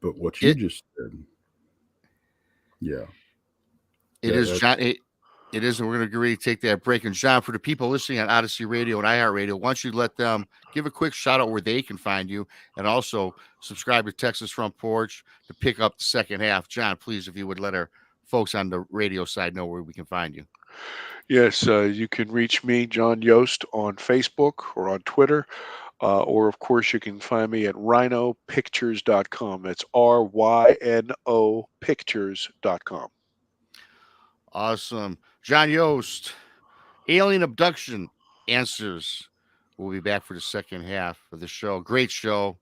But what you It just said, yeah, it that is that John. It is, and we're going to get ready to take that break. And John, for the people listening on Odyssey Radio and iHeartRadio, once you let them give a quick shout out where they can find you, and also subscribe to Texas Front Porch to pick up the second half. John, please, if you would let our folks on the radio side know where we can find you. Yes, you can reach me, John Yost, on Facebook or on Twitter. Or, of course, you can find me at rhinopictures.com. That's RYNO pictures.com. Awesome. John Yost, Alien Abduction Answers. We'll be back for the second half of the show. Great show.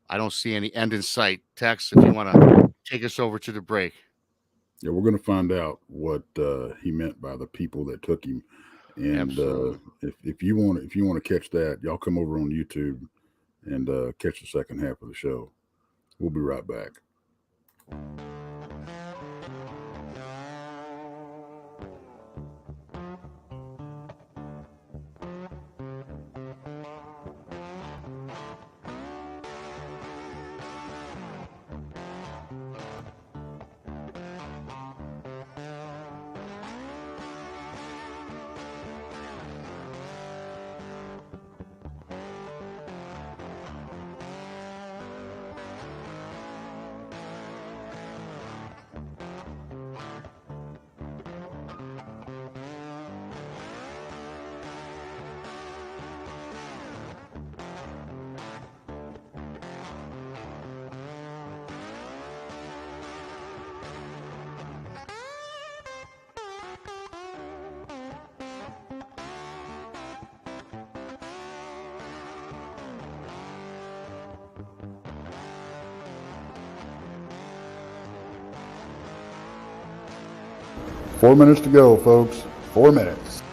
I don't see any end in sight. Tex, if you want to take us over to the break. Yeah, we're going to find out what he meant by the people that took him. And Absolutely. if you want to catch that, y'all come over on YouTube and catch the second half of the show. We'll be right back. Four minutes to go, folks. 4 minutes.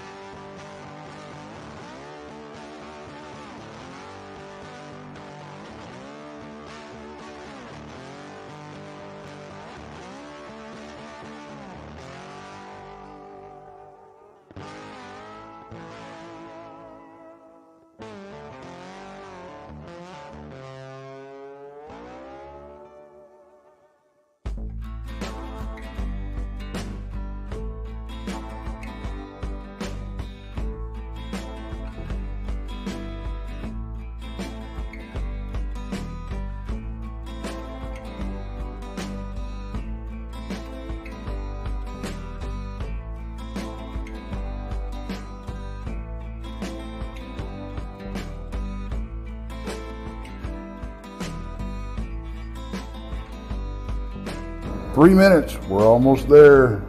Three minutes. We're almost there.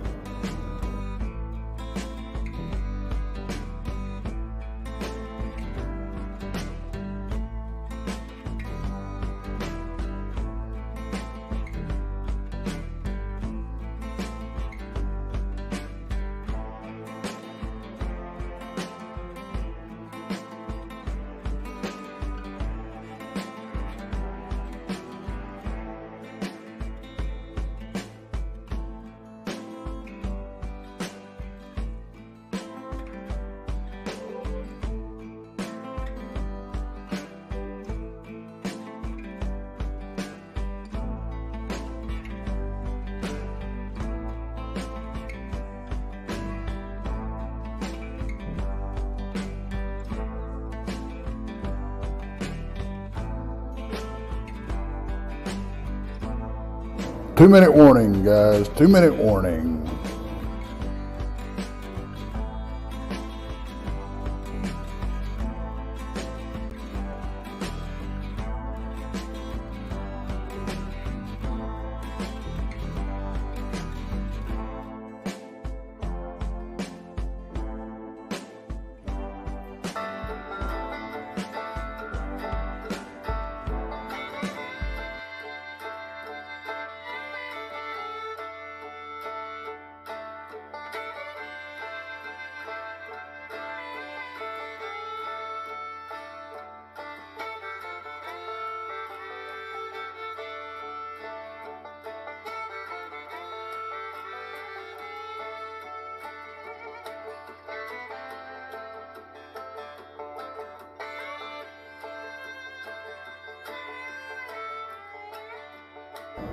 Two-minute warning, guys. 2-minute warning.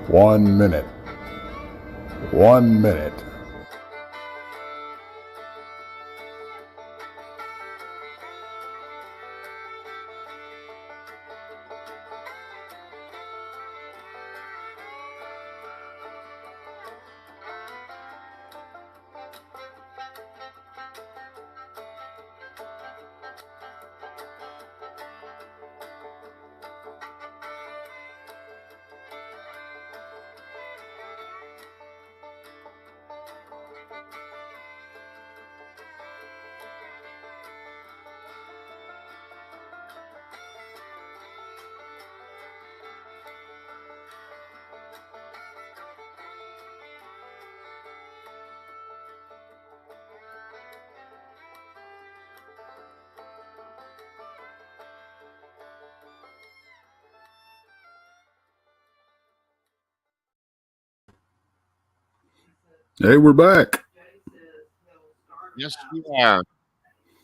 One minute. 1 minute. Hey, we're back. Yes, we are.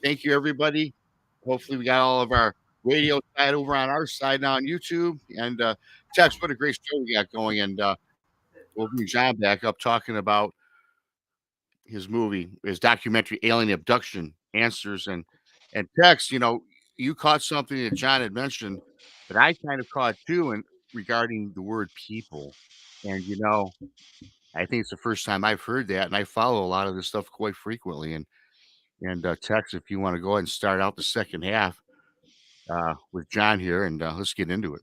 Thank you, everybody. Hopefully, we got all of our radio side over on our side now on YouTube. And Tex, what a great show we got going. And we'll bring John back up talking about his movie, his documentary, Alien Abduction Answers. And Tex, you caught something that John had mentioned that I kind of caught too, and regarding the word people. And I think it's the first time I've heard that, and I follow a lot of this stuff quite frequently. And Tex, if you want to go ahead and start out the second half with John here, and let's get into it.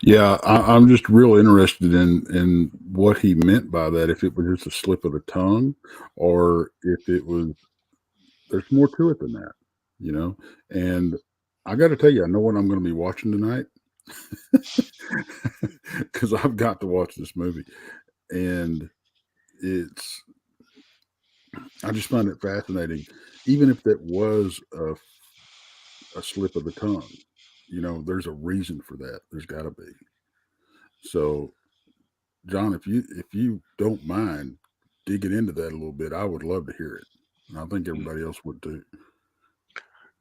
Yeah, I'm just real interested in what he meant by that. If it was just a slip of the tongue, or if it was there's more to it than that, you know. And I got to tell you, I know what I'm going to be watching tonight because I've got to watch this movie, and it's I just find it fascinating. Even if that was a slip of the tongue, there's a reason for that. There's got to be. So, John, if you don't mind digging into that a little bit, I would love to hear it, and I think Mm, everybody else would too.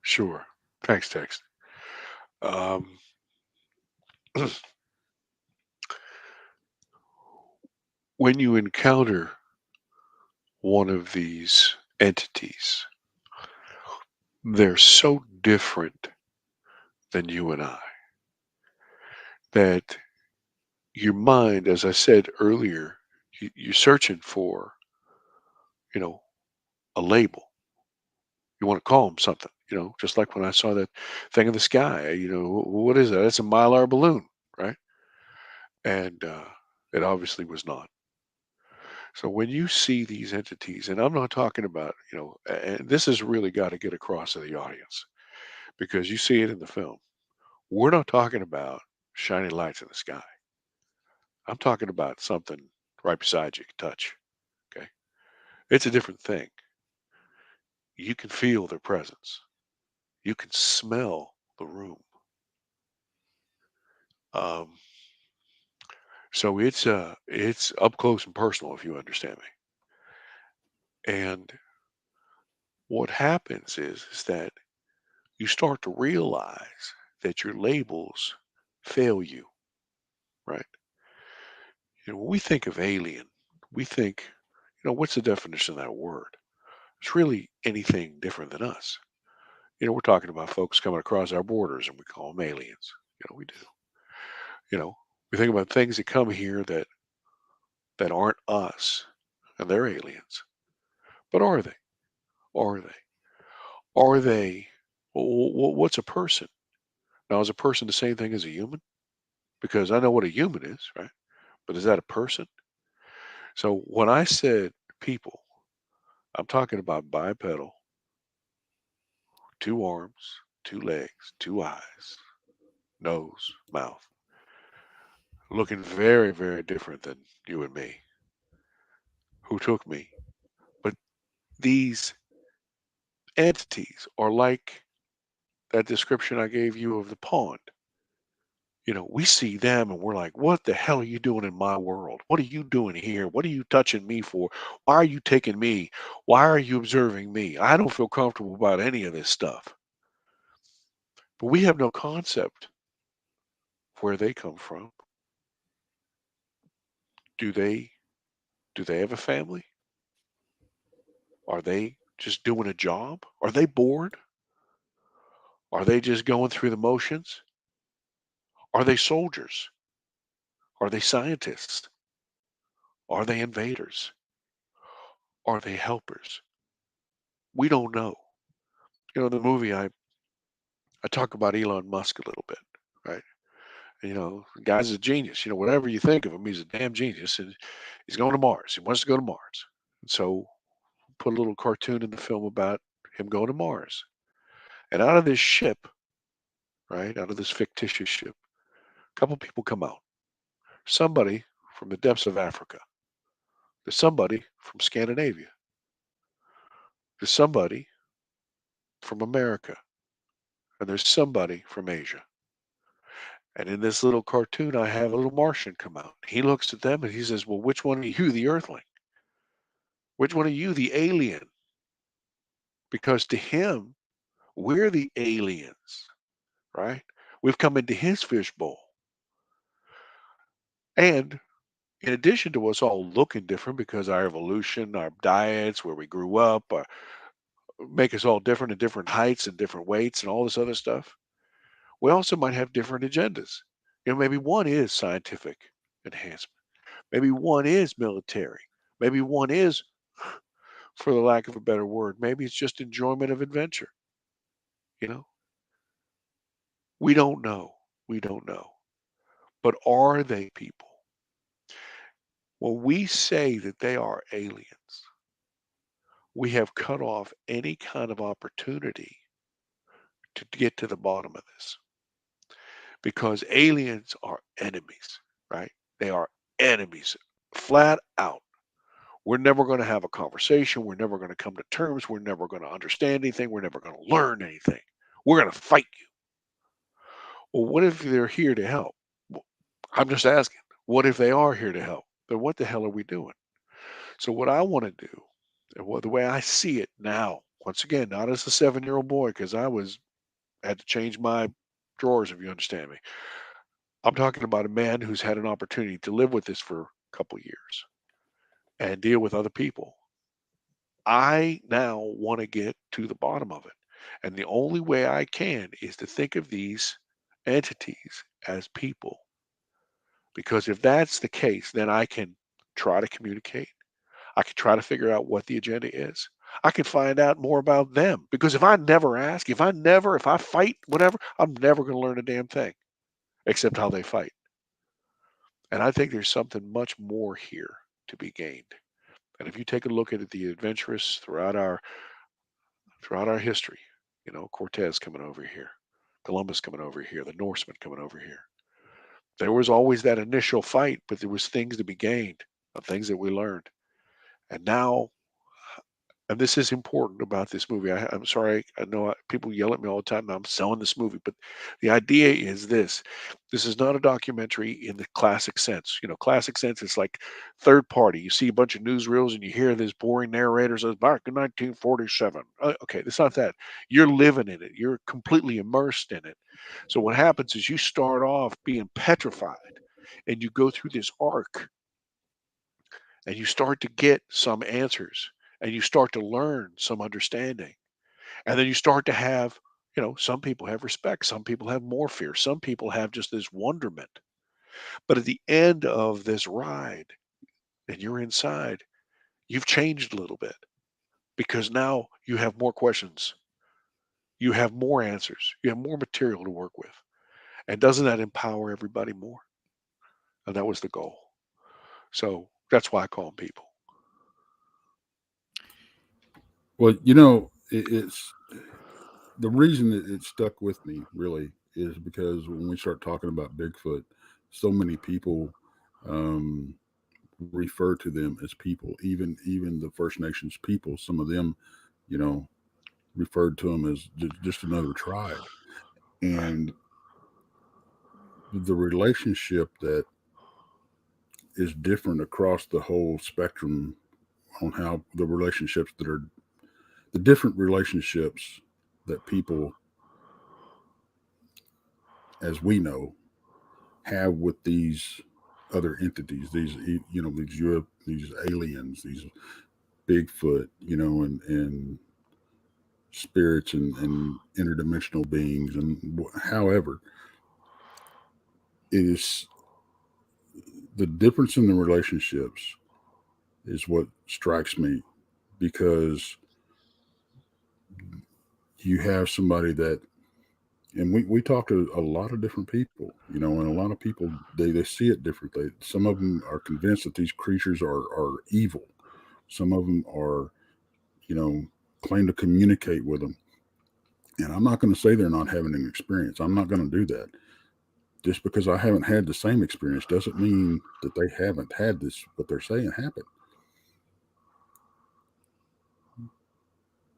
sure. Thanks, Tex. Um, when you encounter one of these entities, they're so different than you and I that your mind, as I said earlier, you're searching for, you know, a label. You want to call them something, just like when I saw that thing in the sky, what is that? That's a Mylar balloon, right? And it obviously was not. So when you see these entities, and I'm not talking about, and this has really got to get across to the audience because you see it in the film. We're not talking about shiny lights in the sky. I'm talking about something right beside you, can touch. Okay. It's a different thing. You can feel their presence. You can smell the room. Um, so it's up close and personal, if you understand me. And what happens is that you start to realize that your labels fail you, right? When we think of alien, we think, what's the definition of that word? It's really anything different than us. We're talking about folks coming across our borders and we call them aliens. We do. You know, we think about things that come here that aren't us and they're aliens. But are they? Are they? Are they? What's a person? Now, is a person the same thing as a human? Because I know what a human is, right? But is that a person? So when I said people, I'm talking about bipedal, two arms, two legs, two eyes, nose, mouth, looking very, very different than you and me. Who took me? But these entities are like that description I gave you of the pond. We see them and we're like, what the hell are you doing in my world? What are you doing here? What are you touching me for? Why are you taking me? Why are you observing me? I don't feel comfortable about any of this stuff. But we have no concept where they come from. Do they have a family? Are they just doing a job? Are they bored? Are they just going through the motions? Are they soldiers? Are they scientists? Are they invaders? Are they helpers? We don't know. In the movie I talk about Elon Musk a little bit, right? And, the guy's a genius. Whatever you think of him, he's a damn genius, and he's going to Mars. He wants to go to Mars. And so put a little cartoon in the film about him going to Mars. And out of this ship, right, out of this fictitious ship, a couple people come out. Somebody from the depths of Africa. There's somebody from Scandinavia. There's somebody from America. And there's somebody from Asia. And in this little cartoon, I have a little Martian come out. He looks at them and he says, "Well, which one are you, the Earthling? Which one are you, the alien?" Because to him, we're the aliens, right? We've come into his fishbowl. And in addition to us all looking different because our evolution, our diets, where we grew up, make us all different at different heights and different weights and all this other stuff, we also might have different agendas. Maybe one is scientific enhancement. Maybe one is military. Maybe one is, for the lack of a better word, maybe it's just enjoyment of adventure. You know, we don't know. We don't know. But are they people? When we say that they are aliens, we have cut off any kind of opportunity to get to the bottom of this because aliens are enemies, right? They are enemies, flat out. We're never going to have a conversation. We're never going to come to terms. We're never going to understand anything. We're never going to learn anything. We're going to fight you. Well, what if they're here to help? Well, I'm just asking, what if they are here to help? Then what the hell are we doing? So, what I want to do, and the way I see it now, once again, not as a 7-year-old boy, because had to change my drawers, if you understand me. I'm talking about a man who's had an opportunity to live with this for a couple years and deal with other people. I now want to get to the bottom of it. And the only way I can is to think of these entities as people. Because if that's the case, then I can try to communicate. I can try to figure out what the agenda is. I can find out more about them. Because if I never ask, if I fight, whatever, I'm never going to learn a damn thing except how they fight. And I think there's something much more here to be gained. And if you take a look at the adventurous throughout our history, Cortez coming over here, Columbus coming over here, the Norsemen coming over here. There was always that initial fight, but there was things to be gained, things that we learned. And now, and this is important about this movie. I'm sorry, I know people yell at me all the time. I'm selling this movie, but the idea is this: this is not a documentary in the classic sense. Classic sense is like third party. You see a bunch of newsreels and you hear this boring narrator says back in 1947. Okay, it's not that. You're living in it. You're completely immersed in it. So what happens is you start off being petrified, and you go through this arc and you start to get some answers and you start to learn some understanding, and then you start to have, some people have respect, some people have more fear, some people have just this wonderment. But at the end of this ride, and you're inside, you've changed a little bit because now you have more questions, you have more answers, you have more material to work with. And doesn't that empower everybody more? And that was the goal. So that's why I call them people. Well, it's the reason it stuck with me really is because when we start talking about Bigfoot, so many people um, refer to them as people. Even the First Nations people, some of them, you know, referred to them as just another tribe. Right. And the relationship that is different across the whole spectrum on how the relationships that are the different relationships that people, as we know, have with these other entities, these aliens, these Bigfoot, and spirits and interdimensional beings, and however, it is the difference in the relationships is what strikes me because you have somebody that, and we talk to a lot of different people, and a lot of people they see it differently. Some of them are convinced that these creatures are evil. Some of them are, you know, claim to communicate with them. And I'm not going to say they're not having an experience. I'm not going to do that. Just because I haven't had the same experience doesn't mean that they haven't had this, what they're saying happened.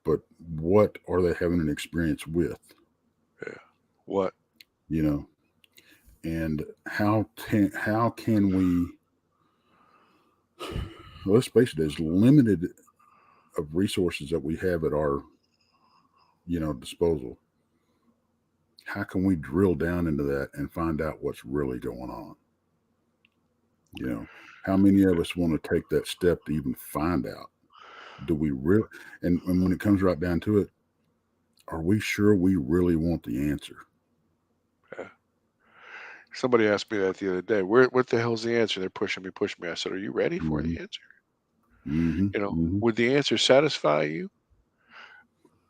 But what are they having an experience with? Yeah. What? You know, And how can we, let's face it, as limited of resources that we have at our disposal, how can we drill down into that and find out what's really going on? You know, how many of us want to take that step to even find out? Do we really? And when it comes right down to it, are we sure we really want the answer? Yeah. Somebody asked me that the other day. What the hell's the answer? They're pushing me. I said, "Are you ready for Hmm. the answer? Hmm. Hmm. Would the answer satisfy you?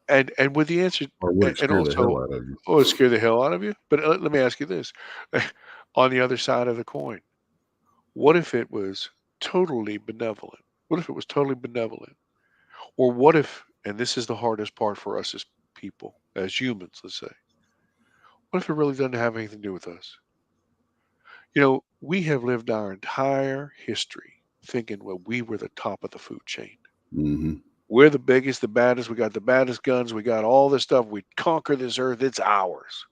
And would the answer Or would it and scare the hell also, out of you? oh, it scare the hell out of you? But let me ask you this: on the other side of the coin, what if it was totally benevolent? What if it was totally benevolent? Or what if, and this is the hardest part for us as people, as humans, let's say, what if it really doesn't have anything to do with us? We have lived our entire history thinking, well, we were the top of the food chain. Hmm. We're the biggest, the baddest. We got the baddest guns. We got all this stuff. We conquer this earth. It's ours.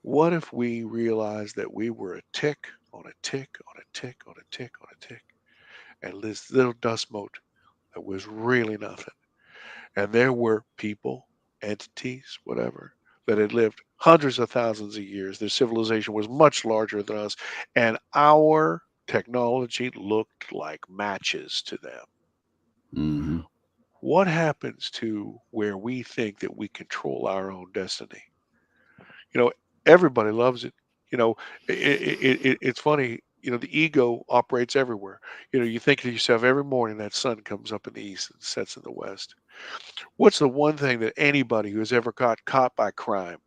What if we realized that we were a tick on a tick on a tick on a tick on a tick, and this little dust mote that was really nothing? And there were people, entities, whatever, that had lived hundreds of thousands of years. Their civilization was much larger than us, and our technology looked like matches to them. Hmm. What happens to where we think that we control our own destiny? You know, everybody loves it. You know, it's funny. The ego operates everywhere. You think to yourself every morning that sun comes up in the east and sets in the west. What's the one thing that anybody who has ever got caught by crime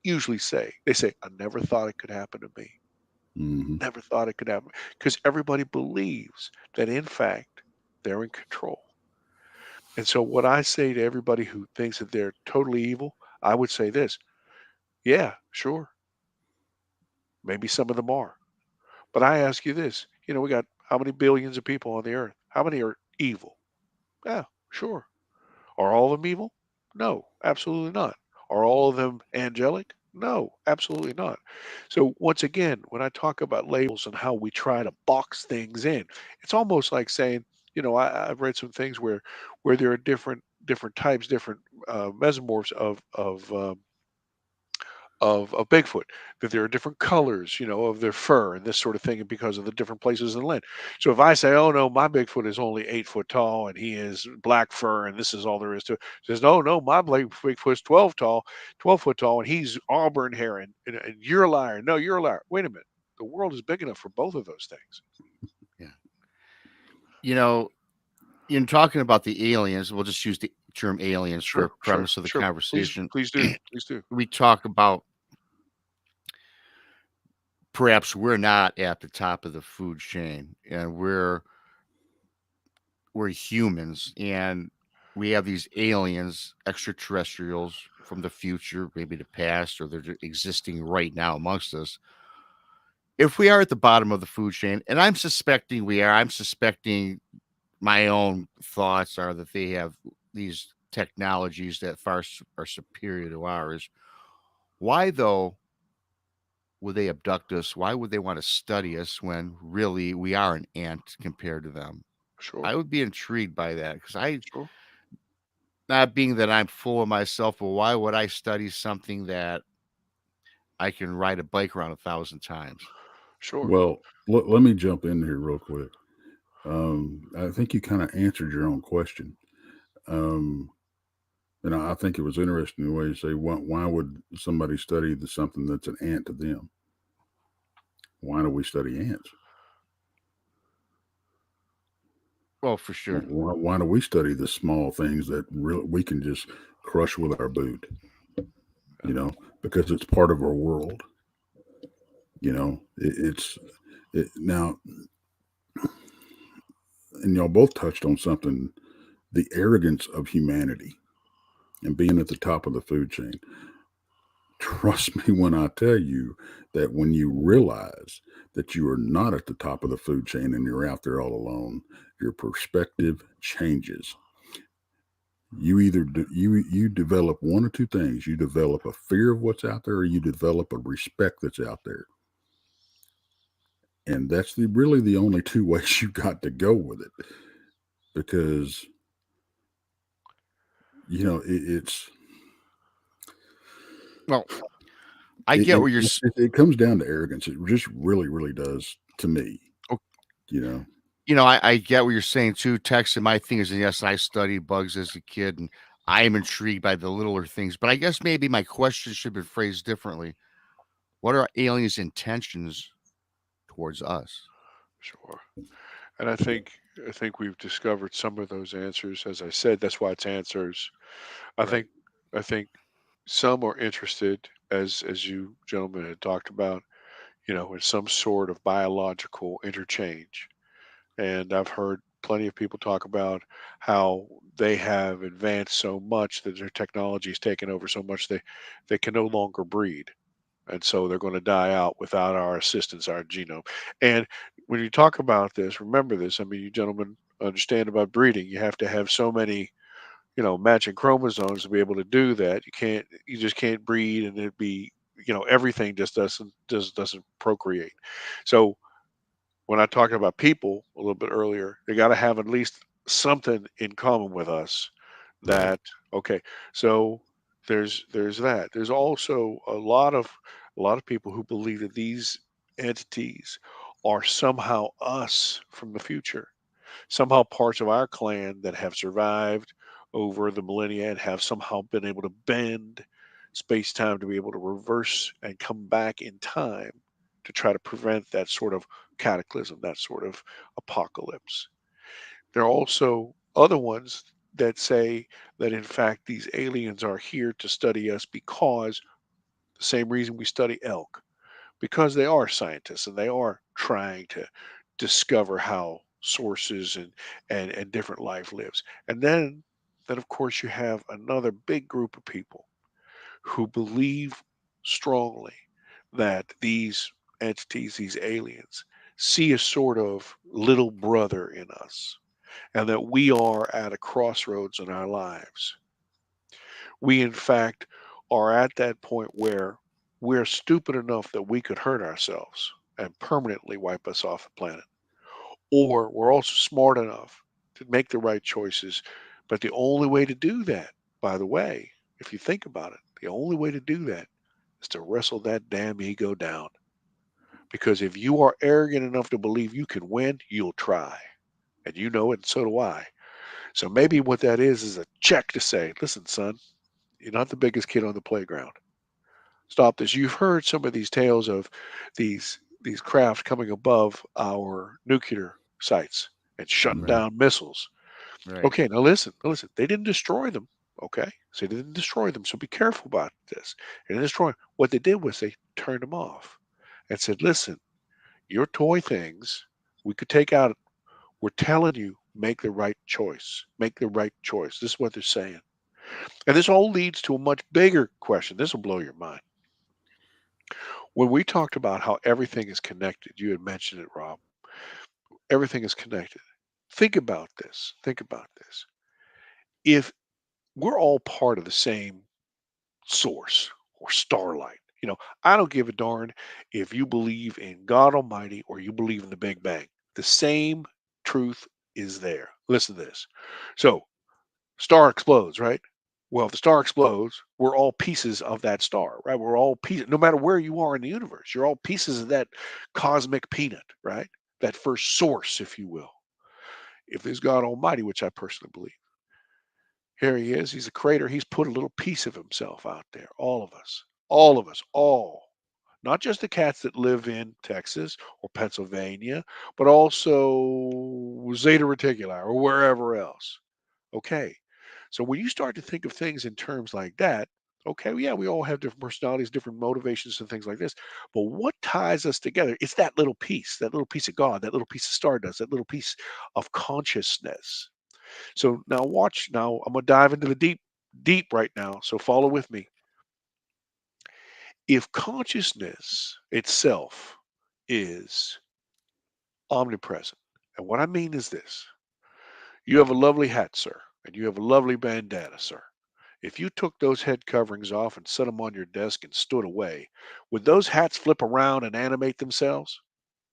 usually say? They say, "I never thought it could happen to me. Hmm. Never thought it could happen." Because everybody believes that in fact they're in control. And so what I say to everybody who thinks that they're totally evil, I would say this: yeah, sure, maybe some of them are. But I ask you this, we got how many billions of people on the earth? How many are evil? Yeah, sure. Are all of them evil? No, absolutely not. Are all of them angelic? No, absolutely not. So once again, when I talk about labels and how we try to box things in, it's almost like saying, I've read some things where there are different types, different mesomorphs of Bigfoot, that there are different colors, of their fur and this sort of thing, and because of the different places in the land. So if I say, "Oh no, my Bigfoot is only 8 foot tall and he is black fur and this is all there is to it," says, "No, no, my Bigfoot's 12 foot tall, and he's auburn hair, and you're a liar. No, you're a liar. Wait a minute, the world is big enough for both of those things." Yeah. You know, in talking about the aliens, we'll just use the term aliens for Sure, sure, premise of the sure. Please, conversation. please do, please do. We talk about perhaps we're not at the top of the food chain and we're humans and we have these aliens, extraterrestrials from the future, maybe the past, or they're existing right now amongst us. If we are at the bottom of the food chain, and I'm suspecting we are, I'm suspecting my own thoughts are that they have these technologies that are superior to ours. Why, though, would they abduct us? Why would they want to study us when really we are an ant compared to them? Sure, I would be intrigued by that because sure, not being that I'm full of myself, but why would I study something that I can ride a bike around 1,000 times? sure. Well, let me jump in here real quick. I think you kind of answered your own question. Um, I think it was interesting the way you say, why would somebody study something that's an ant to them? Why do we study ants? Well, for sure. Why do we study the small things that we can just crush with our boot? Yeah, Because it's part of our world. It's now, and y'all both touched on something: the arrogance of humanity and being at the top of the food chain. Trust me when I tell you that when you realize that you are not at the top of the food chain and you're out there all alone, your perspective changes. You either you develop one or two things. You develop a fear of what's out there, or you develop a respect that's out there. And that's really the only two ways you got to go with it, because it's Well, I it, get it, what you're. it comes down to arrogance. It just really, really does to me. Oh, You know, I get what you're saying too, Tex. And my thing is, yes, I studied bugs as a kid, and I am intrigued by the littler things. But I guess maybe my question should be phrased differently. What are aliens' intentions towards us? Sure. And I think we've discovered some of those answers. As I said, that's why it's answers. I Right. think I think some are interested, as you gentlemen had talked about, in some sort of biological interchange. And I've heard plenty of people talk about how they have advanced so much that their technology has taken over so much they can no longer breed. And so they're going to die out without our assistance, our genome. And when you talk about this, remember this. I mean, you gentlemen understand about breeding. You have to have so many, matching chromosomes to be able to do that. You just can't breed and it'd be, everything just doesn't procreate. So when I talked about people a little bit earlier, they got to have at least something in common with us. Right. That okay, so there's that. There's also a lot of people who believe that these entities are somehow us from the future, somehow parts of our clan that have survived over the millennia and have somehow been able to bend space time to be able to reverse and come back in time to try to prevent that sort of cataclysm, that sort of apocalypse. There are also other ones that say that in fact these aliens are here to study us because the same reason we study elk, because they are scientists and they are trying to discover how sources and different life lives. And then of course you have another big group of people who believe strongly that these entities, these aliens, see a sort of little brother in us, and that we are at a crossroads in our lives. We, in fact, are at that point where we're stupid enough that we could hurt ourselves and permanently wipe us off the planet. Or we're also smart enough to make the right choices. But the only way to do that, by the way, if you think about it, the only way to do that is to wrestle that damn ego down. Because if you are arrogant enough to believe you can win, you'll try. And you know it, and so do I. So maybe what that is a check to say, listen, son, you're not the biggest kid on the playground. Stop this. You've heard some of these tales of these craft coming above our nuclear sites and shutting right? down missiles. Right. Okay, now listen, listen. They didn't destroy them. Okay, so they didn't destroy them. So be careful about this. They didn't destroy 'em. What they did was they turned them off and said, listen, your toy things we could take out. We're telling you, make the right choice. Make the right choice. This is what they're saying. And this all leads to a much bigger question. This will blow your mind. When we talked about how everything is connected, you had mentioned it, Rob. Everything is connected. Think about this. Think about this. If we're all part of the same source or starlight, I don't give a darn if you believe in God Almighty or you believe in the Big Bang. The same truth is there. Listen to this. So, star explodes, right? Well, if the star explodes, we're all pieces of that star, right? We're all pieces, no matter where you are in the universe, you're all pieces of that cosmic peanut, right? That first source, if you will. If there's God Almighty, which I personally believe, here he is. He's a creator. He's put a little piece of himself out there. All of us, all. Not just the cats that live in Texas or Pennsylvania, but also Zeta Reticuli or wherever else. Okay. So when you start to think of things in terms like that, okay, well, yeah, we all have different personalities, different motivations, and things like this. But what ties us together? It's that little piece of God, that little piece of stardust, that little piece of consciousness. So now watch. Now I'm gonna dive into the deep, deep right now. So follow with me. If consciousness itself is omnipresent, and what I mean is this: you have a lovely hat, sir, and you have a lovely bandana, sir. If you took those head coverings off and set them on your desk and stood away, would those hats flip around and animate themselves?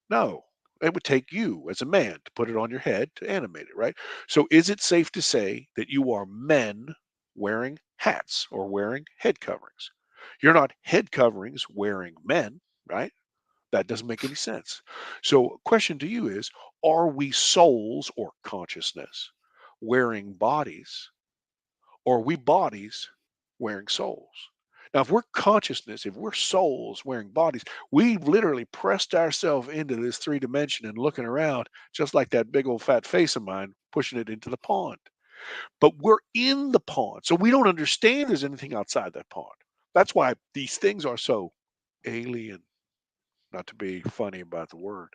No. It would take you as a man to put it on your head to animate it, right? So is it safe to say that you are men wearing hats or wearing head coverings? You're not head coverings wearing men, right? That doesn't make any sense. So, question to you is, are we souls or consciousness wearing bodies, or are we bodies wearing souls? Now, if we're consciousness, if we're souls wearing bodies, we've literally pressed ourselves into this three dimension and looking around, just like that big old fat face of mine, pushing it into the pond. But we're in the pond, so we don't understand there's anything outside that pond. That's why these things are so alien, not to be funny about the word.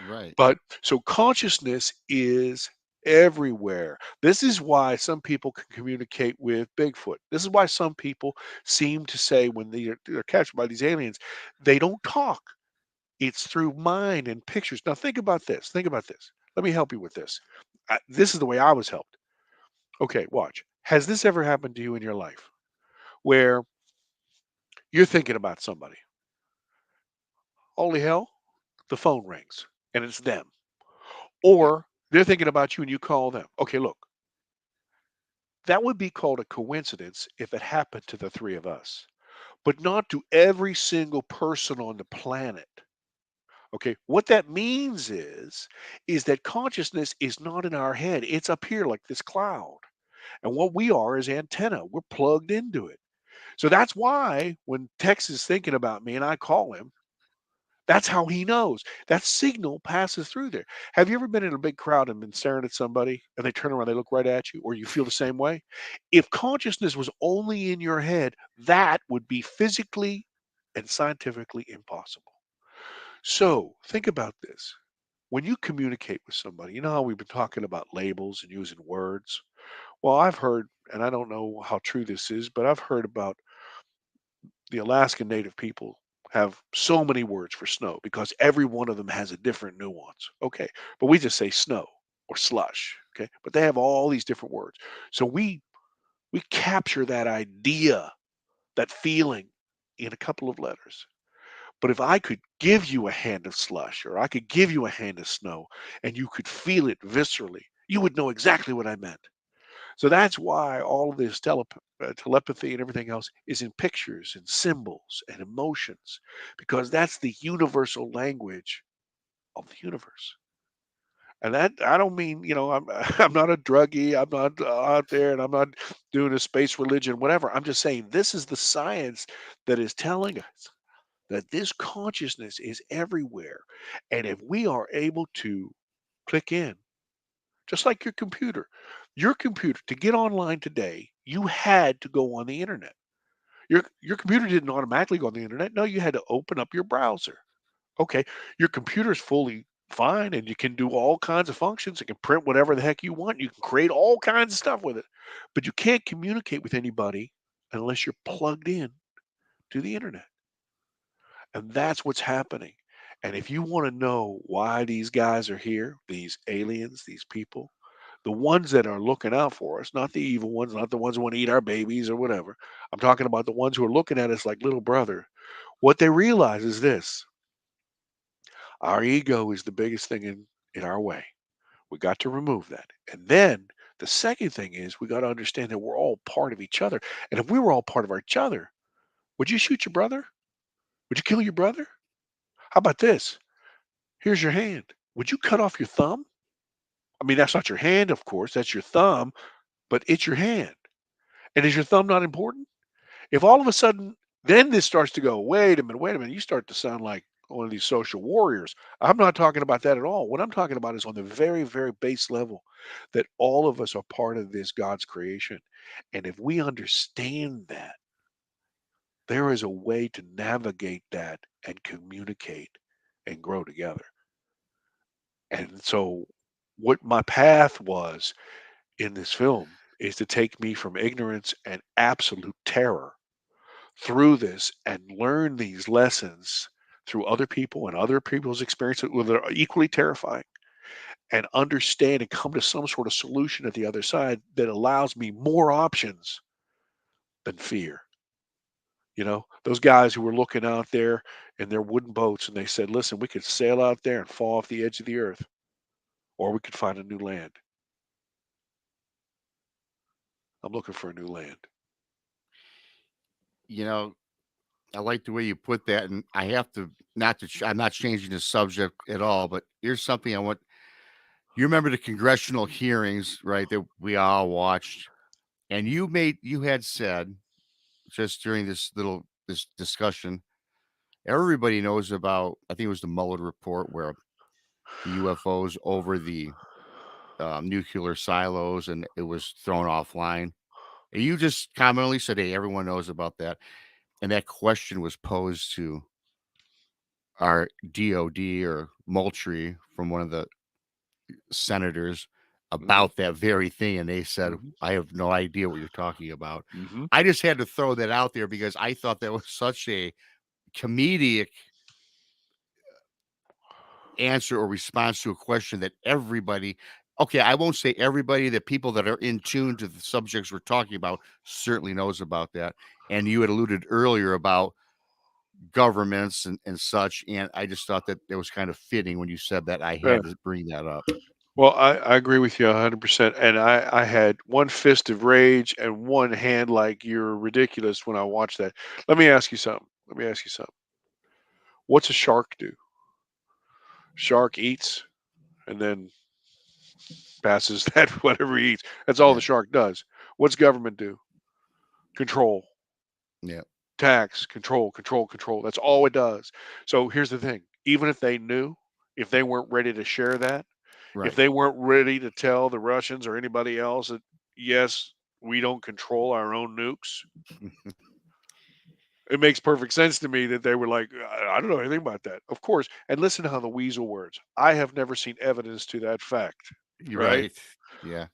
Right. But so consciousness is everywhere. This is why some people can communicate with Bigfoot. This is why some people seem to say when they're captured by these aliens, they don't talk. It's through mind and pictures. Now think about this. Think about this. Let me help you with this. This is the way I was helped. Okay, watch. Has this ever happened to you in your life where you're thinking about somebody? Holy hell, the phone rings and it's them. Yeah. Or they're thinking about you and you call them. Okay, look, that would be called a coincidence if it happened to the three of us, but not to every single person on the planet. Okay, what that means is that consciousness is not in our head. It's up here like this cloud. And what we are is antenna. We're plugged into it. So that's why when Tex is thinking about me and I call him, that's how he knows. That signal passes through there. Have you ever been in a big crowd and been staring at somebody and they turn around, they look right at you, or you feel the same way? If consciousness was only in your head, that would be physically and scientifically impossible. So think about this. When you communicate with somebody, you know how we've been talking about labels and using words? Well, I've heard, and I don't know how true this is, but I've heard about the Alaskan Native people have so many words for snow because every one of them has a different nuance. Okay, but we just say snow or slush. Okay, but they have all these different words. So we capture that idea, that feeling, in a couple of letters. But if I could give you a hand of slush or I could give you a hand of snow and you could feel it viscerally, you would know exactly what I meant. So that's why all of this telepathy and everything else is in pictures and symbols and emotions, because that's the universal language of the universe. And that I don't mean, I'm I'm not a druggie. I'm not out there and I'm not doing a space religion, whatever. I'm just saying this is the science that is telling us that this consciousness is everywhere. And if we are able to click in, just like your computer to get online today, you had to go on the internet. Your computer didn't automatically go on the internet. No, you had to open up your browser. Okay, your computer's fully fine and you can do all kinds of functions. It can print whatever the heck you want. You can create all kinds of stuff with it. But you can't communicate with anybody unless you're plugged in to the internet. And that's what's happening. And if you want to know why these guys are here, these aliens, these people, the ones that are looking out for us, not the evil ones, not the ones who want to eat our babies or whatever. I'm talking about the ones who are looking at us like little brother. What they realize is this: our ego is the biggest thing in our way. We got to remove that. And then the second thing is we got to understand that we're all part of each other. And if we were all part of each other, would you shoot your brother? Would you kill your brother? How about this? Here's your hand. Would you cut off your thumb? I mean, that's not your hand, of course. That's your thumb, but it's your hand. And is your thumb not important? If all of a sudden, then this starts to go, wait a minute, you start to sound like one of these social warriors. I'm not talking about that at all. What I'm talking about is on the very, very base level that all of us are part of this God's creation. And if we understand that, there is a way to navigate that and communicate and grow together. And so, what my path was in this film is to take me from ignorance and absolute terror through this and learn these lessons through other people and other people's experiences that are equally terrifying, and understand and come to some sort of solution at the other side that allows me more options than fear. Those guys who were looking out there in their wooden boats and they said, listen, we could sail out there and fall off the edge of the earth, or we could find a new land. I'm looking for a new land. You know, I like the way you put that, and I have to not to. I'm not changing the subject at all, but here's something I want. You remember the congressional hearings, right? That we all watched, and you had said just during this discussion, everybody knows about. I think it was the Mueller report where the UFOs over the nuclear silos, and it was thrown offline. And you just commonly said, "Hey, everyone knows about that," and that question was posed to our DOD or Moultrie from one of the senators Hmm. about that very thing, and they said, Hmm. "I have no idea what you're talking about." Hmm. I just had to throw that out there because I thought that was such a comedic answer or response to a question that everybody okay, I won't say everybody, the people that are in tune to the subjects we're talking about certainly knows about that. And you had alluded earlier about governments and such, and I just thought that it was kind of fitting when you said that I Yeah. had to bring that up. Well, I agree with you 100%. And I had one fist of rage and one hand like you're ridiculous when I watched that. Let me ask you something. Let me ask you something. What's a shark do? Shark eats and then passes that whatever he eats. That's all the Yeah, shark does. What's government do? Control, yeah, tax, control, control, control. That's all it does. So here's the thing. Even if they knew, if they weren't ready to share that, if right. they weren't ready to tell the Russians or anybody else that, yes, we don't control our own nukes, it makes perfect sense to me that they were like, I don't know anything about that. Of course. And listen to how the weasel words. I have never seen evidence to that fact. You're Right? right. Yeah.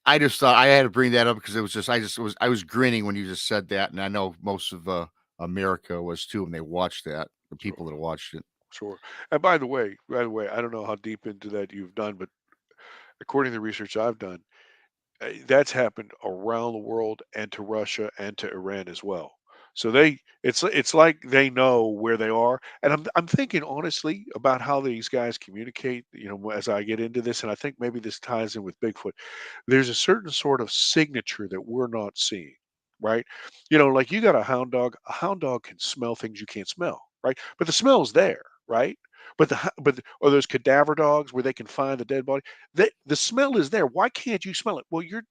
I just thought I had to bring that up because it was just I was grinning when you just said that, and I know most of America was too when they watched that. The Sure. people that watched it, Sure. And by the way, I don't know how deep into that you've done, but according to the research I've done, that's happened around the world and to Russia and to Iran as well. So it's like they know where they are, and I'm thinking honestly about how these guys communicate. As I get into this, and I think maybe this ties in with Bigfoot. There's a certain sort of signature that we're not seeing, right? Like you got a hound dog. A hound dog can smell things you can't smell, right? But the smell's there, right? Or those cadaver dogs where they can find the dead body. The smell is there. Why can't you smell it? Well, your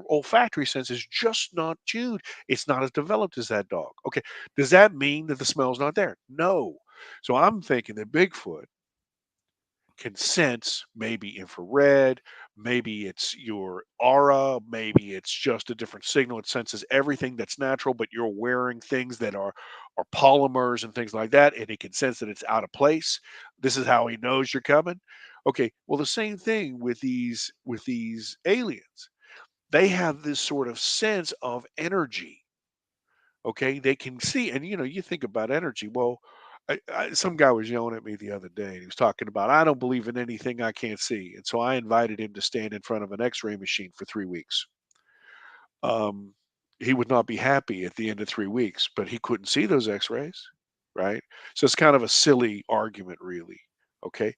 olfactory sense is just not tuned. It's not as developed as that dog. Okay, does that mean that the smell's not there? No. So I'm thinking that Bigfoot can sense maybe infrared, maybe it's your aura, maybe it's just a different signal. It senses everything that's natural, but you're wearing things that are polymers and things like that, and it can sense that it's out of place. This is how he knows you're coming. Okay, well, the same thing with these aliens. They have this sort of sense of energy. Okay, they can see, and you think about energy. Well, some guy was yelling at me the other day, and he was talking about I don't believe in anything I can't see, and so I invited him to stand in front of an X-ray machine for 3 weeks. Um, he would not be happy at the end of 3 weeks, but he couldn't see those X-rays, right? So it's kind of a silly argument, really. Okay,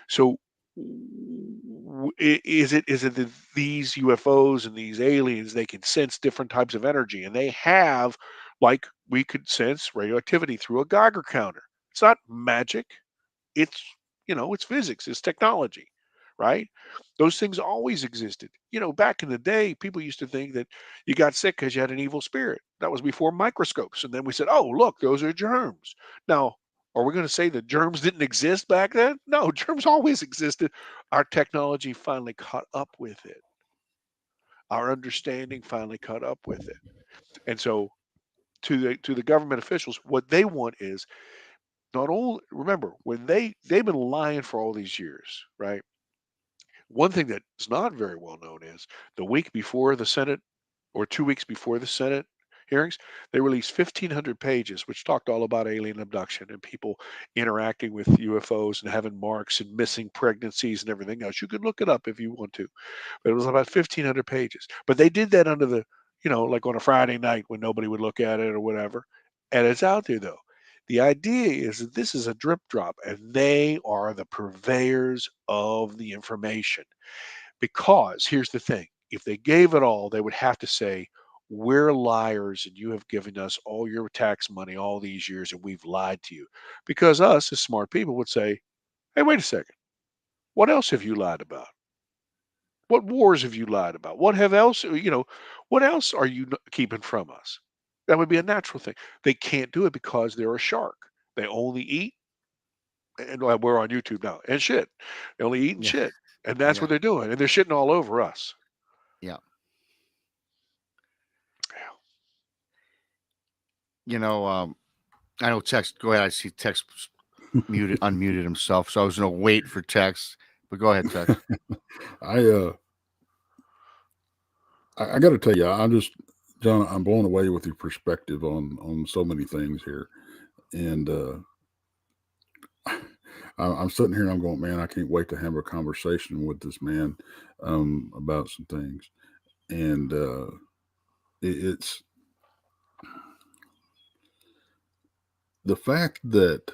so is it that these UFOs and these aliens they can sense different types of energy, and they have like we could sense radioactivity through a Geiger counter. It's not magic. It's it's physics, it's technology, right? Those things always existed. Back in the day, people used to think that you got sick because you had an evil spirit. That was before microscopes. And then we said, oh, look, those are germs. Now, are we going to say that germs didn't exist back then? No, germs always existed. Our technology finally caught up with it. Our understanding finally caught up with it. And so to the government officials, what they want is not only remember when they've been lying for all these years, right? One thing that is not very well known is the week before the Senate or 2 weeks before the Senate hearings, they released 1,500 pages, which talked all about alien abduction and people interacting with UFOs and having marks and missing pregnancies and everything else. You could look it up if you want to, but it was about 1,500 pages. But they did that under the like on a Friday night when nobody would look at it or whatever. And it's out there though. The idea is that this is a drip drop, and they are the purveyors of the information. Because here's the thing, if they gave it all, they would have to say, we're liars and you have given us all your tax money all these years and we've lied to you. Because us, as smart people, would say, hey, wait a second. What else have you lied about? What wars have you lied about? What else are you keeping from us? That would be a natural thing. They can't do it because they're a shark. They only eat, and well, we're on YouTube now, and shit. They only eat and Yeah. shit. And that's Yeah. what they're doing. And they're shitting all over us. Yeah. Yeah. You know, I know Tex. Go ahead. I see Tex unmuted himself, so I was gonna wait for Tex. But go ahead, Tex. I I got to tell you, John, I'm blown away with your perspective on so many things here, and I'm sitting here and I'm going, man, I can't wait to have a conversation with this man about some things, and it's the fact that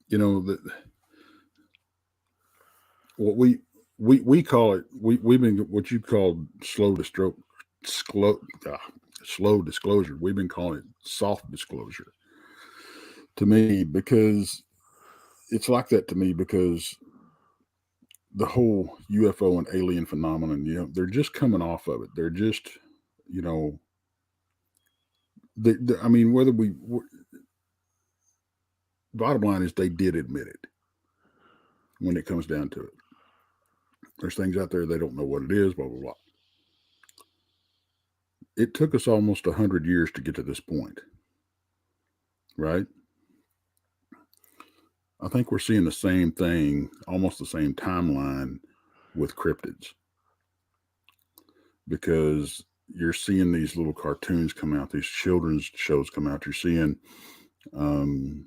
that what we call it, we've been what you call slow slow disclosure. We've been calling it soft disclosure to me, because it's like that to me, because the whole UFO and alien phenomenon, they're just coming off of it. They're just, you know, I mean, bottom line is they did admit it when it comes down to it. There's things out there they don't know what it is, blah, blah, blah. It took us almost 100 years to get to this point, right? I think we're seeing the same thing, almost the same timeline with cryptids, because you're seeing these little cartoons come out, these children's shows come out. You're seeing um,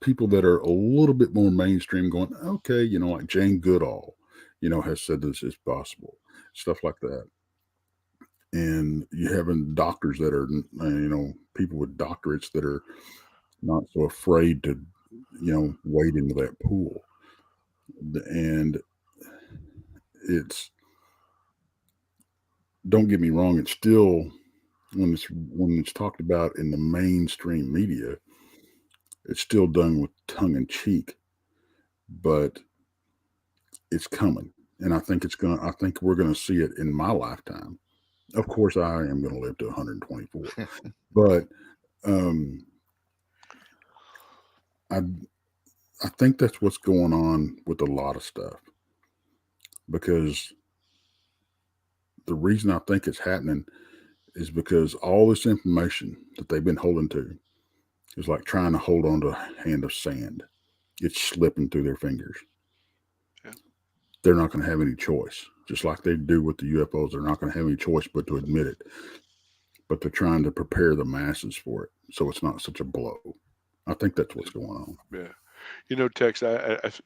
people that are a little bit more mainstream going, okay, like Jane Goodall, has said this is possible, stuff like that. And you having doctors that are, people with doctorates that are not so afraid to, wade into that pool. And it's, don't get me wrong, it's still, when it's talked about in the mainstream media, it's still done with tongue in cheek, but it's coming. And I think we're gonna see it in my lifetime. Of course I am gonna live to 124. But um I I think that's what's going on with a lot of stuff, because the reason I think it's happening is because all this information that they've been holding to is like trying to hold on to a hand of sand. It's slipping through their fingers. Yeah. They're not going to have any choice. Just like they do with the UFOs, they're not going to have any choice but to admit it. But they're trying to prepare the masses for it, so it's not such a blow. I think that's what's going on. Yeah. Tex,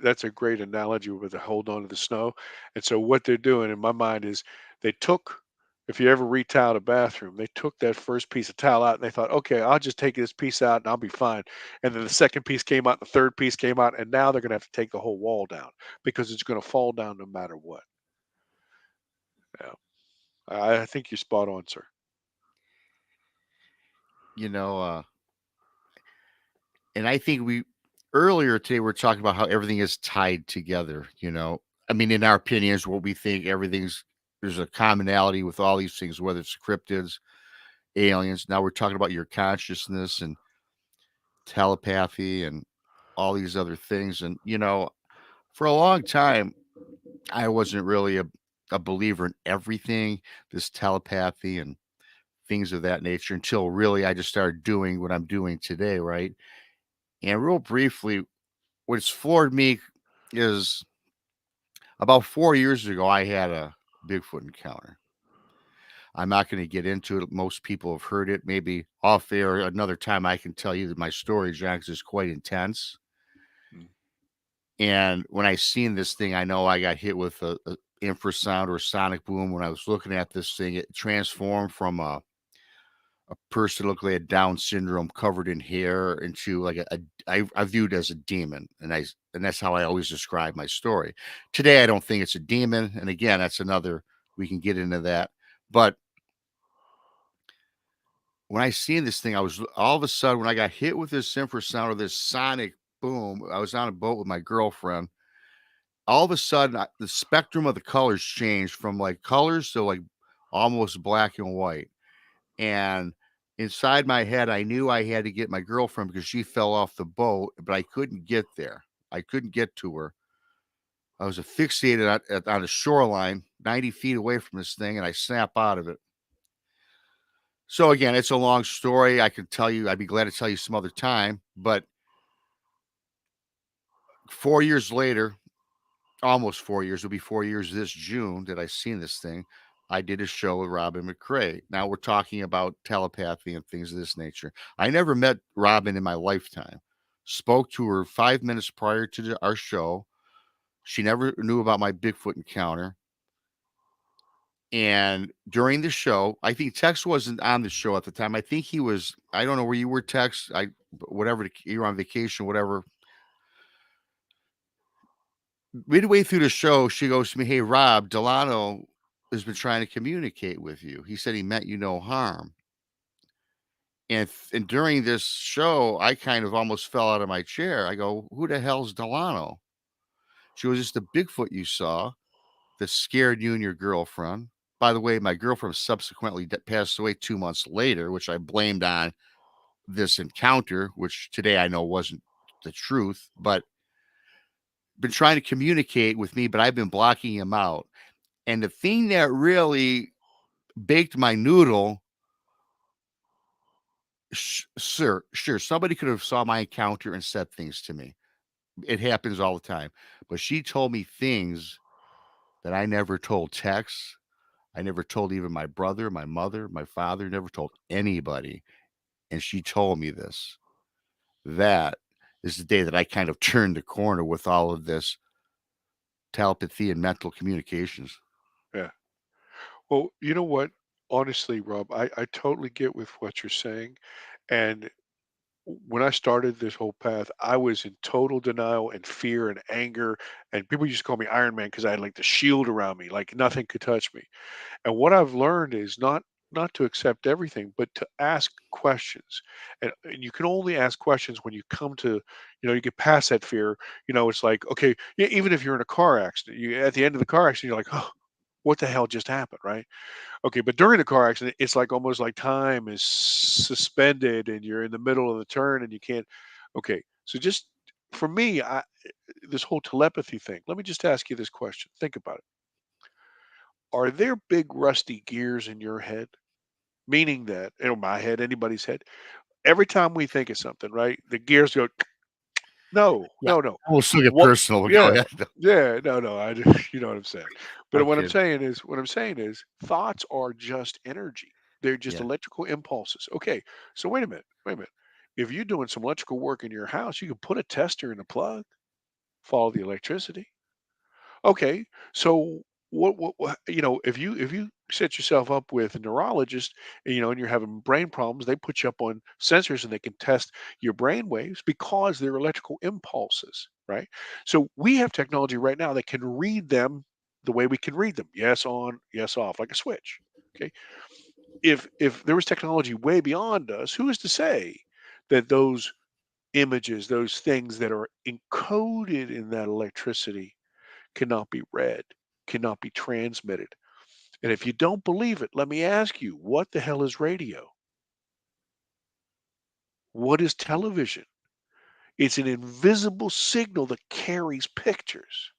that's a great analogy with the hold on to the snow. And so what they're doing in my mind is they took, if you ever retowel a bathroom, they took that first piece of towel out and they thought, okay, I'll just take this piece out and I'll be fine. And then the second piece came out, the third piece came out, and now they're going to have to take the whole wall down because it's going to fall down no matter what. Yeah. I think you're spot on, sir. You know, and I think we earlier today we're talking about how everything is tied together. I mean, in our opinions, what we think there's a commonality with all these things, whether it's cryptids, aliens. Now we're talking about your consciousness and telepathy and all these other things. And for a long time, I wasn't really a believer in everything, this telepathy and things of that nature, until really I just started doing what I'm doing today, right? And real briefly, what's floored me is about 4 years ago, I had a Bigfoot encounter. I'm not going to get into it. Most people have heard it. Maybe off air another time I can tell you that my story, John, 'cause it's quite intense. Mm. And when I seen this thing, I know I got hit with infrasound or sonic boom. When I was looking at this thing, it transformed from a person looked like a Down syndrome covered in hair into like I viewed as a demon, and that's how I always describe my story. Today, I don't think it's a demon, and again, that's another we can get into that. But when I seen this thing, I was all of a sudden when I got hit with this infrasound or this sonic boom, I was on a boat with my girlfriend. All of a sudden, the spectrum of the colors changed from like colors to like almost black and white. And inside my head, I knew I had to get my girlfriend because she fell off the boat, but I couldn't get there. I couldn't get to her. I was asphyxiated on the shoreline, 90 feet away from this thing, and I snap out of it. So again, it's a long story. I could tell you, I'd be glad to tell you some other time. But 4 years later, almost 4 years, it'll be 4 years this June that I seen this thing. I did a show with Robin McCrae. Now we're talking about telepathy and things of this nature. I never met Robin in my lifetime. Spoke to her 5 minutes prior to our show. She never knew about my Bigfoot encounter. And during the show, I think Tex wasn't on the show at the time. I think he was, I don't know where you were, Tex. Whatever, you were on vacation, whatever. Midway through the show, she goes to me, "Hey, Rob, Delano has been trying to communicate with you. He said he meant you no harm." And during this show, I kind of almost fell out of my chair. I go, "Who the hell's Delano?" She goes, "It's the Bigfoot you saw that scared you and your girlfriend." By the way, my girlfriend subsequently passed away 2 months later, which I blamed on this encounter, which today I know wasn't the truth, but been trying to communicate with me, but I've been blocking him out. And the thing that really baked my noodle, sure, somebody could have saw my encounter and said things to me. It happens all the time. But she told me things that I never told Tex. I never told even my brother, my mother, my father, never told anybody. And she told me this. That is the day that I kind of turned the corner with all of this telepathy and mental communications. Yeah. Well, you know what? Honestly, Rob, I totally get with what you're saying. And when I started this whole path, I was in total denial and fear and anger. And people used to call me Iron Man because I had like the shield around me, like nothing could touch me. And what I've learned is not to accept everything, but to ask questions. And you can only ask questions when you come to, you get past that fear. It's like, okay, yeah, even if you're in a car accident, you at the end of the car accident, you're like, oh, what the hell just happened, right? Okay, but during the car accident, it's like almost like time is suspended and you're in the middle of the turn and you can't. Okay, so just for me, this whole telepathy thing. Let me just ask you this question. Think about it. Are there big rusty gears in your head? Meaning that, my head, anybody's head. Every time we think of something, right? The gears go. No, Yeah. no, no. I will still get What? personal, but go Yeah, ahead. yeah. No, no. You know what I'm saying. But I'm what I'm kidding. saying is, thoughts are just energy. They're just Yeah. electrical impulses. Okay. So wait a minute. Wait a minute. If you're doing some electrical work in your house, you can put a tester in a plug, follow the electricity. Okay, so if you set yourself up with a neurologist, and you're having brain problems, they put you up on sensors and they can test your brain waves because they're electrical impulses, right? So we have technology right now that can read them the way we can read them. Yes on, yes off, like a switch. Okay. If there was technology way beyond us, who is to say that those images, those things that are encoded in that electricity cannot be read, cannot be transmitted. And if you don't believe it, let me ask you, what the hell is radio? What is television? It's an invisible signal that carries pictures.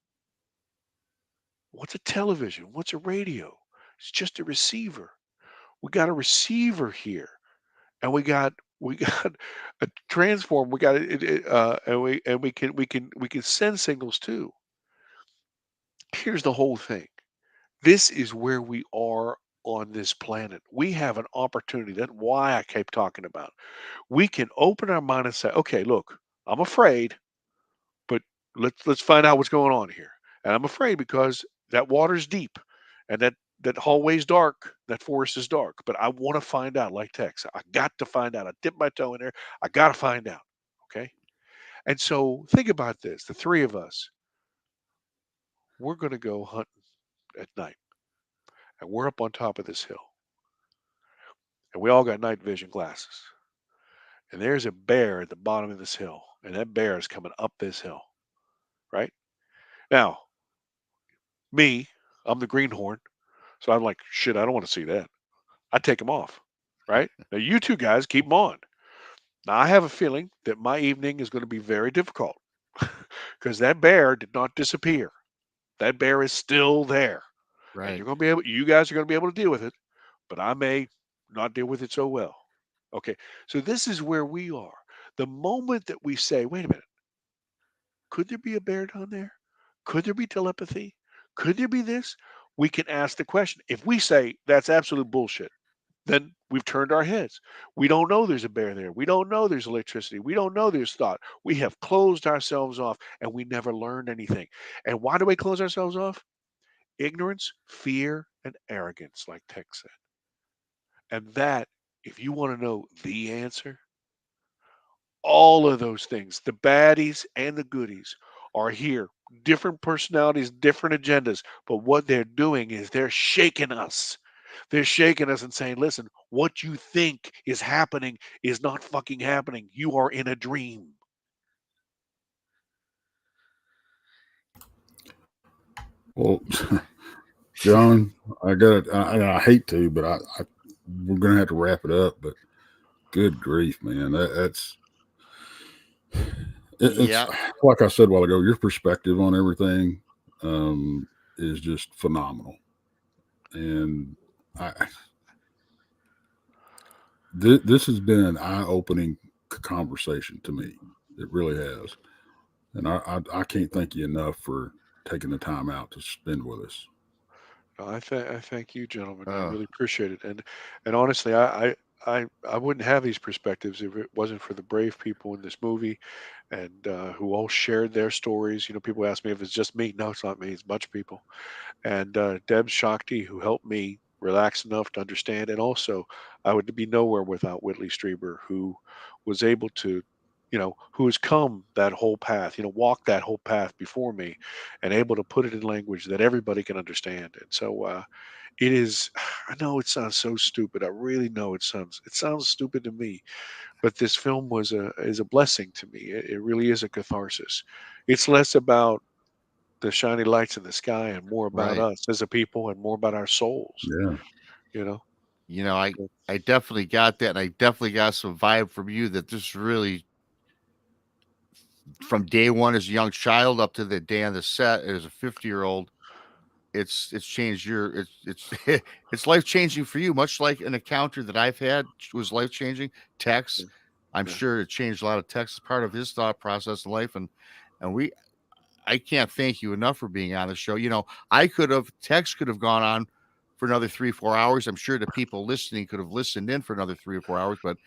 What's a television? What's a radio? It's just a receiver. We got a receiver here, and we got a transform. We got and we can send signals too. Here's the whole thing. This is where we are on this planet. We have an opportunity. That's why I keep talking about. We can open our mind and say, "Okay, look, I'm afraid, but let's find out what's going on here." And I'm afraid because that water's deep, and that hallway's dark, that forest is dark. But I want to find out, like Tex. I got to find out. I dip my toe in there. I got to find out. Okay. And so think about this: the three of us, we're going to go hunting at night, and we're up on top of this hill, and we all got night vision glasses. And there's a bear at the bottom of this hill, and that bear is coming up this hill. Right now, me, I'm the greenhorn, so I'm like, shit, I don't want to see that. I take them off. Right now, you two guys keep them on. Now, I have a feeling that my evening is going to be very difficult because that bear did not disappear. That bear is still there, and Right. you guys are going to be able to deal with it, but I may not deal with it so well. Okay, so this is where we are. The moment that we say, wait a minute, could there be a bear down there? Could there be telepathy? Could there be this? We can ask the question. If we say that's absolute bullshit, then we've turned our heads. We don't know there's a bear there. We don't know there's electricity. We don't know there's thought. We have closed ourselves off and we never learned anything. And why do we close ourselves off? Ignorance, fear, and arrogance, like Tex said. And that, if you want to know the answer, all of those things, the baddies and the goodies, are here. Different personalities, different agendas. But what they're doing is they're shaking us. They're shaking us and saying, listen, what you think is happening is not fucking happening. You are in a dream. Well, John, I got it. I hate to, but we're gonna have to wrap it up. But good grief, man, it's Yeah. like I said a while ago. Your perspective on everything is just phenomenal, and I this has been an eye-opening conversation to me. It really has, and I can't thank you enough for taking the time out to spend with us. I thank you, gentlemen. I Uh, really appreciate it. And honestly, I wouldn't have these perspectives if it wasn't for the brave people in this movie, and who all shared their stories. People ask me if it's just me. No, it's not me. It's a bunch of people. And Deb Shakti, who helped me relax enough to understand. And also, I would be nowhere without Whitley Strieber, who was able to, who has come that whole path, walked that whole path before me, and able to put it in language that everybody can understand. And so it is. I know it sounds so stupid. I really know it sounds stupid to me, but this film is a blessing to me. It really is a catharsis. It's less about the shiny lights in the sky and more about right. us as a people and more about our souls, Yeah, you know? I So, I definitely got that, and I definitely got some vibe from you that this really, from day one as a young child up to the day on the set as a 50-year-old, it's changed your it's it's life changing for you, much like an encounter that I've had was life changing. Tex, yeah, I'm yeah, sure it changed a lot of Tex's part of his thought process in life, and we I can't thank you enough for being on the show. Tex could have gone on for another 3, 4 hours. I'm sure the people listening could have listened in for another 3 or 4 hours, but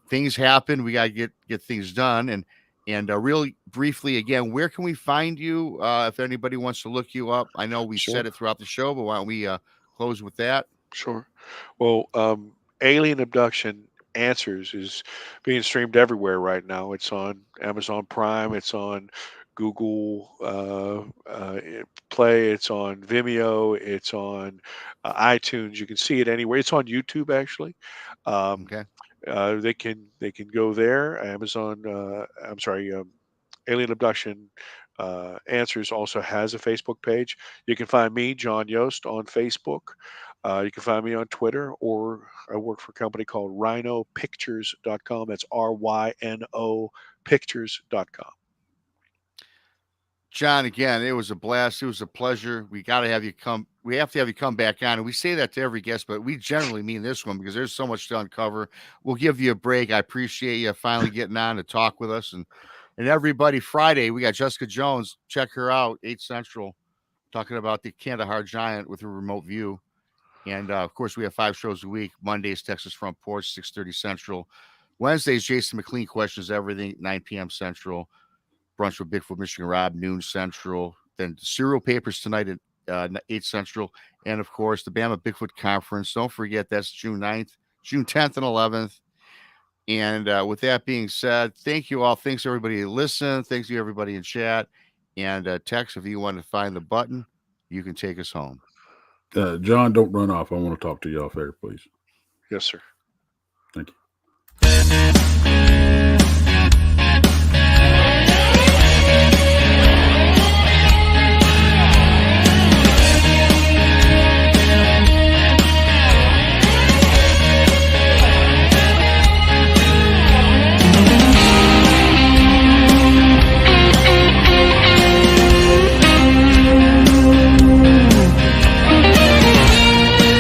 things happen. We got to get things done. And really briefly again, where can we find you if anybody wants to look you up? I know we said sure, it throughout the show, but why don't we close with that? sure. Well, Alien Abduction Answers is being streamed everywhere right now. It's on Amazon Prime, it's on Google Play, it's on Vimeo, it's on iTunes. You can see it anywhere. It's on YouTube actually. Um, Okay. they can go there. Amazon. I'm sorry. Alien Abduction Answers also has a Facebook page. You can find me, John Yost, on Facebook. You can find me on Twitter, or I work for a company called rhinopictures.com. That's RYNO pictures.com. John, again, it was a blast. It was a pleasure. We have to have you come back on. And we say that to every guest, but we generally mean this one because there's so much to uncover. We'll give you a break. I appreciate you finally getting on to talk with us. And everybody, Friday, we got Jessica Jones. Check her out, 8 Central, talking about the Kandahar Giant with her remote view. And of course, we have 5 shows a week. Mondays, Texas Front Porch, 6:30 Central. Wednesdays, Jason McLean questions everything, 9 p.m. Central. Brunch with Bigfoot, Michigan Rob, noon Central. Then Serial Papers tonight at 8 Central. And of course, the Bama Bigfoot Conference. Don't forget, that's June 9th, June 10th, and 11th. And with that being said, thank you all. Thanks everybody who listened. Thanks to everybody in chat. And Tex, if you want to find the button, you can take us home. John, don't run off. I want to talk to you off air, please. Yes, sir. Thank you.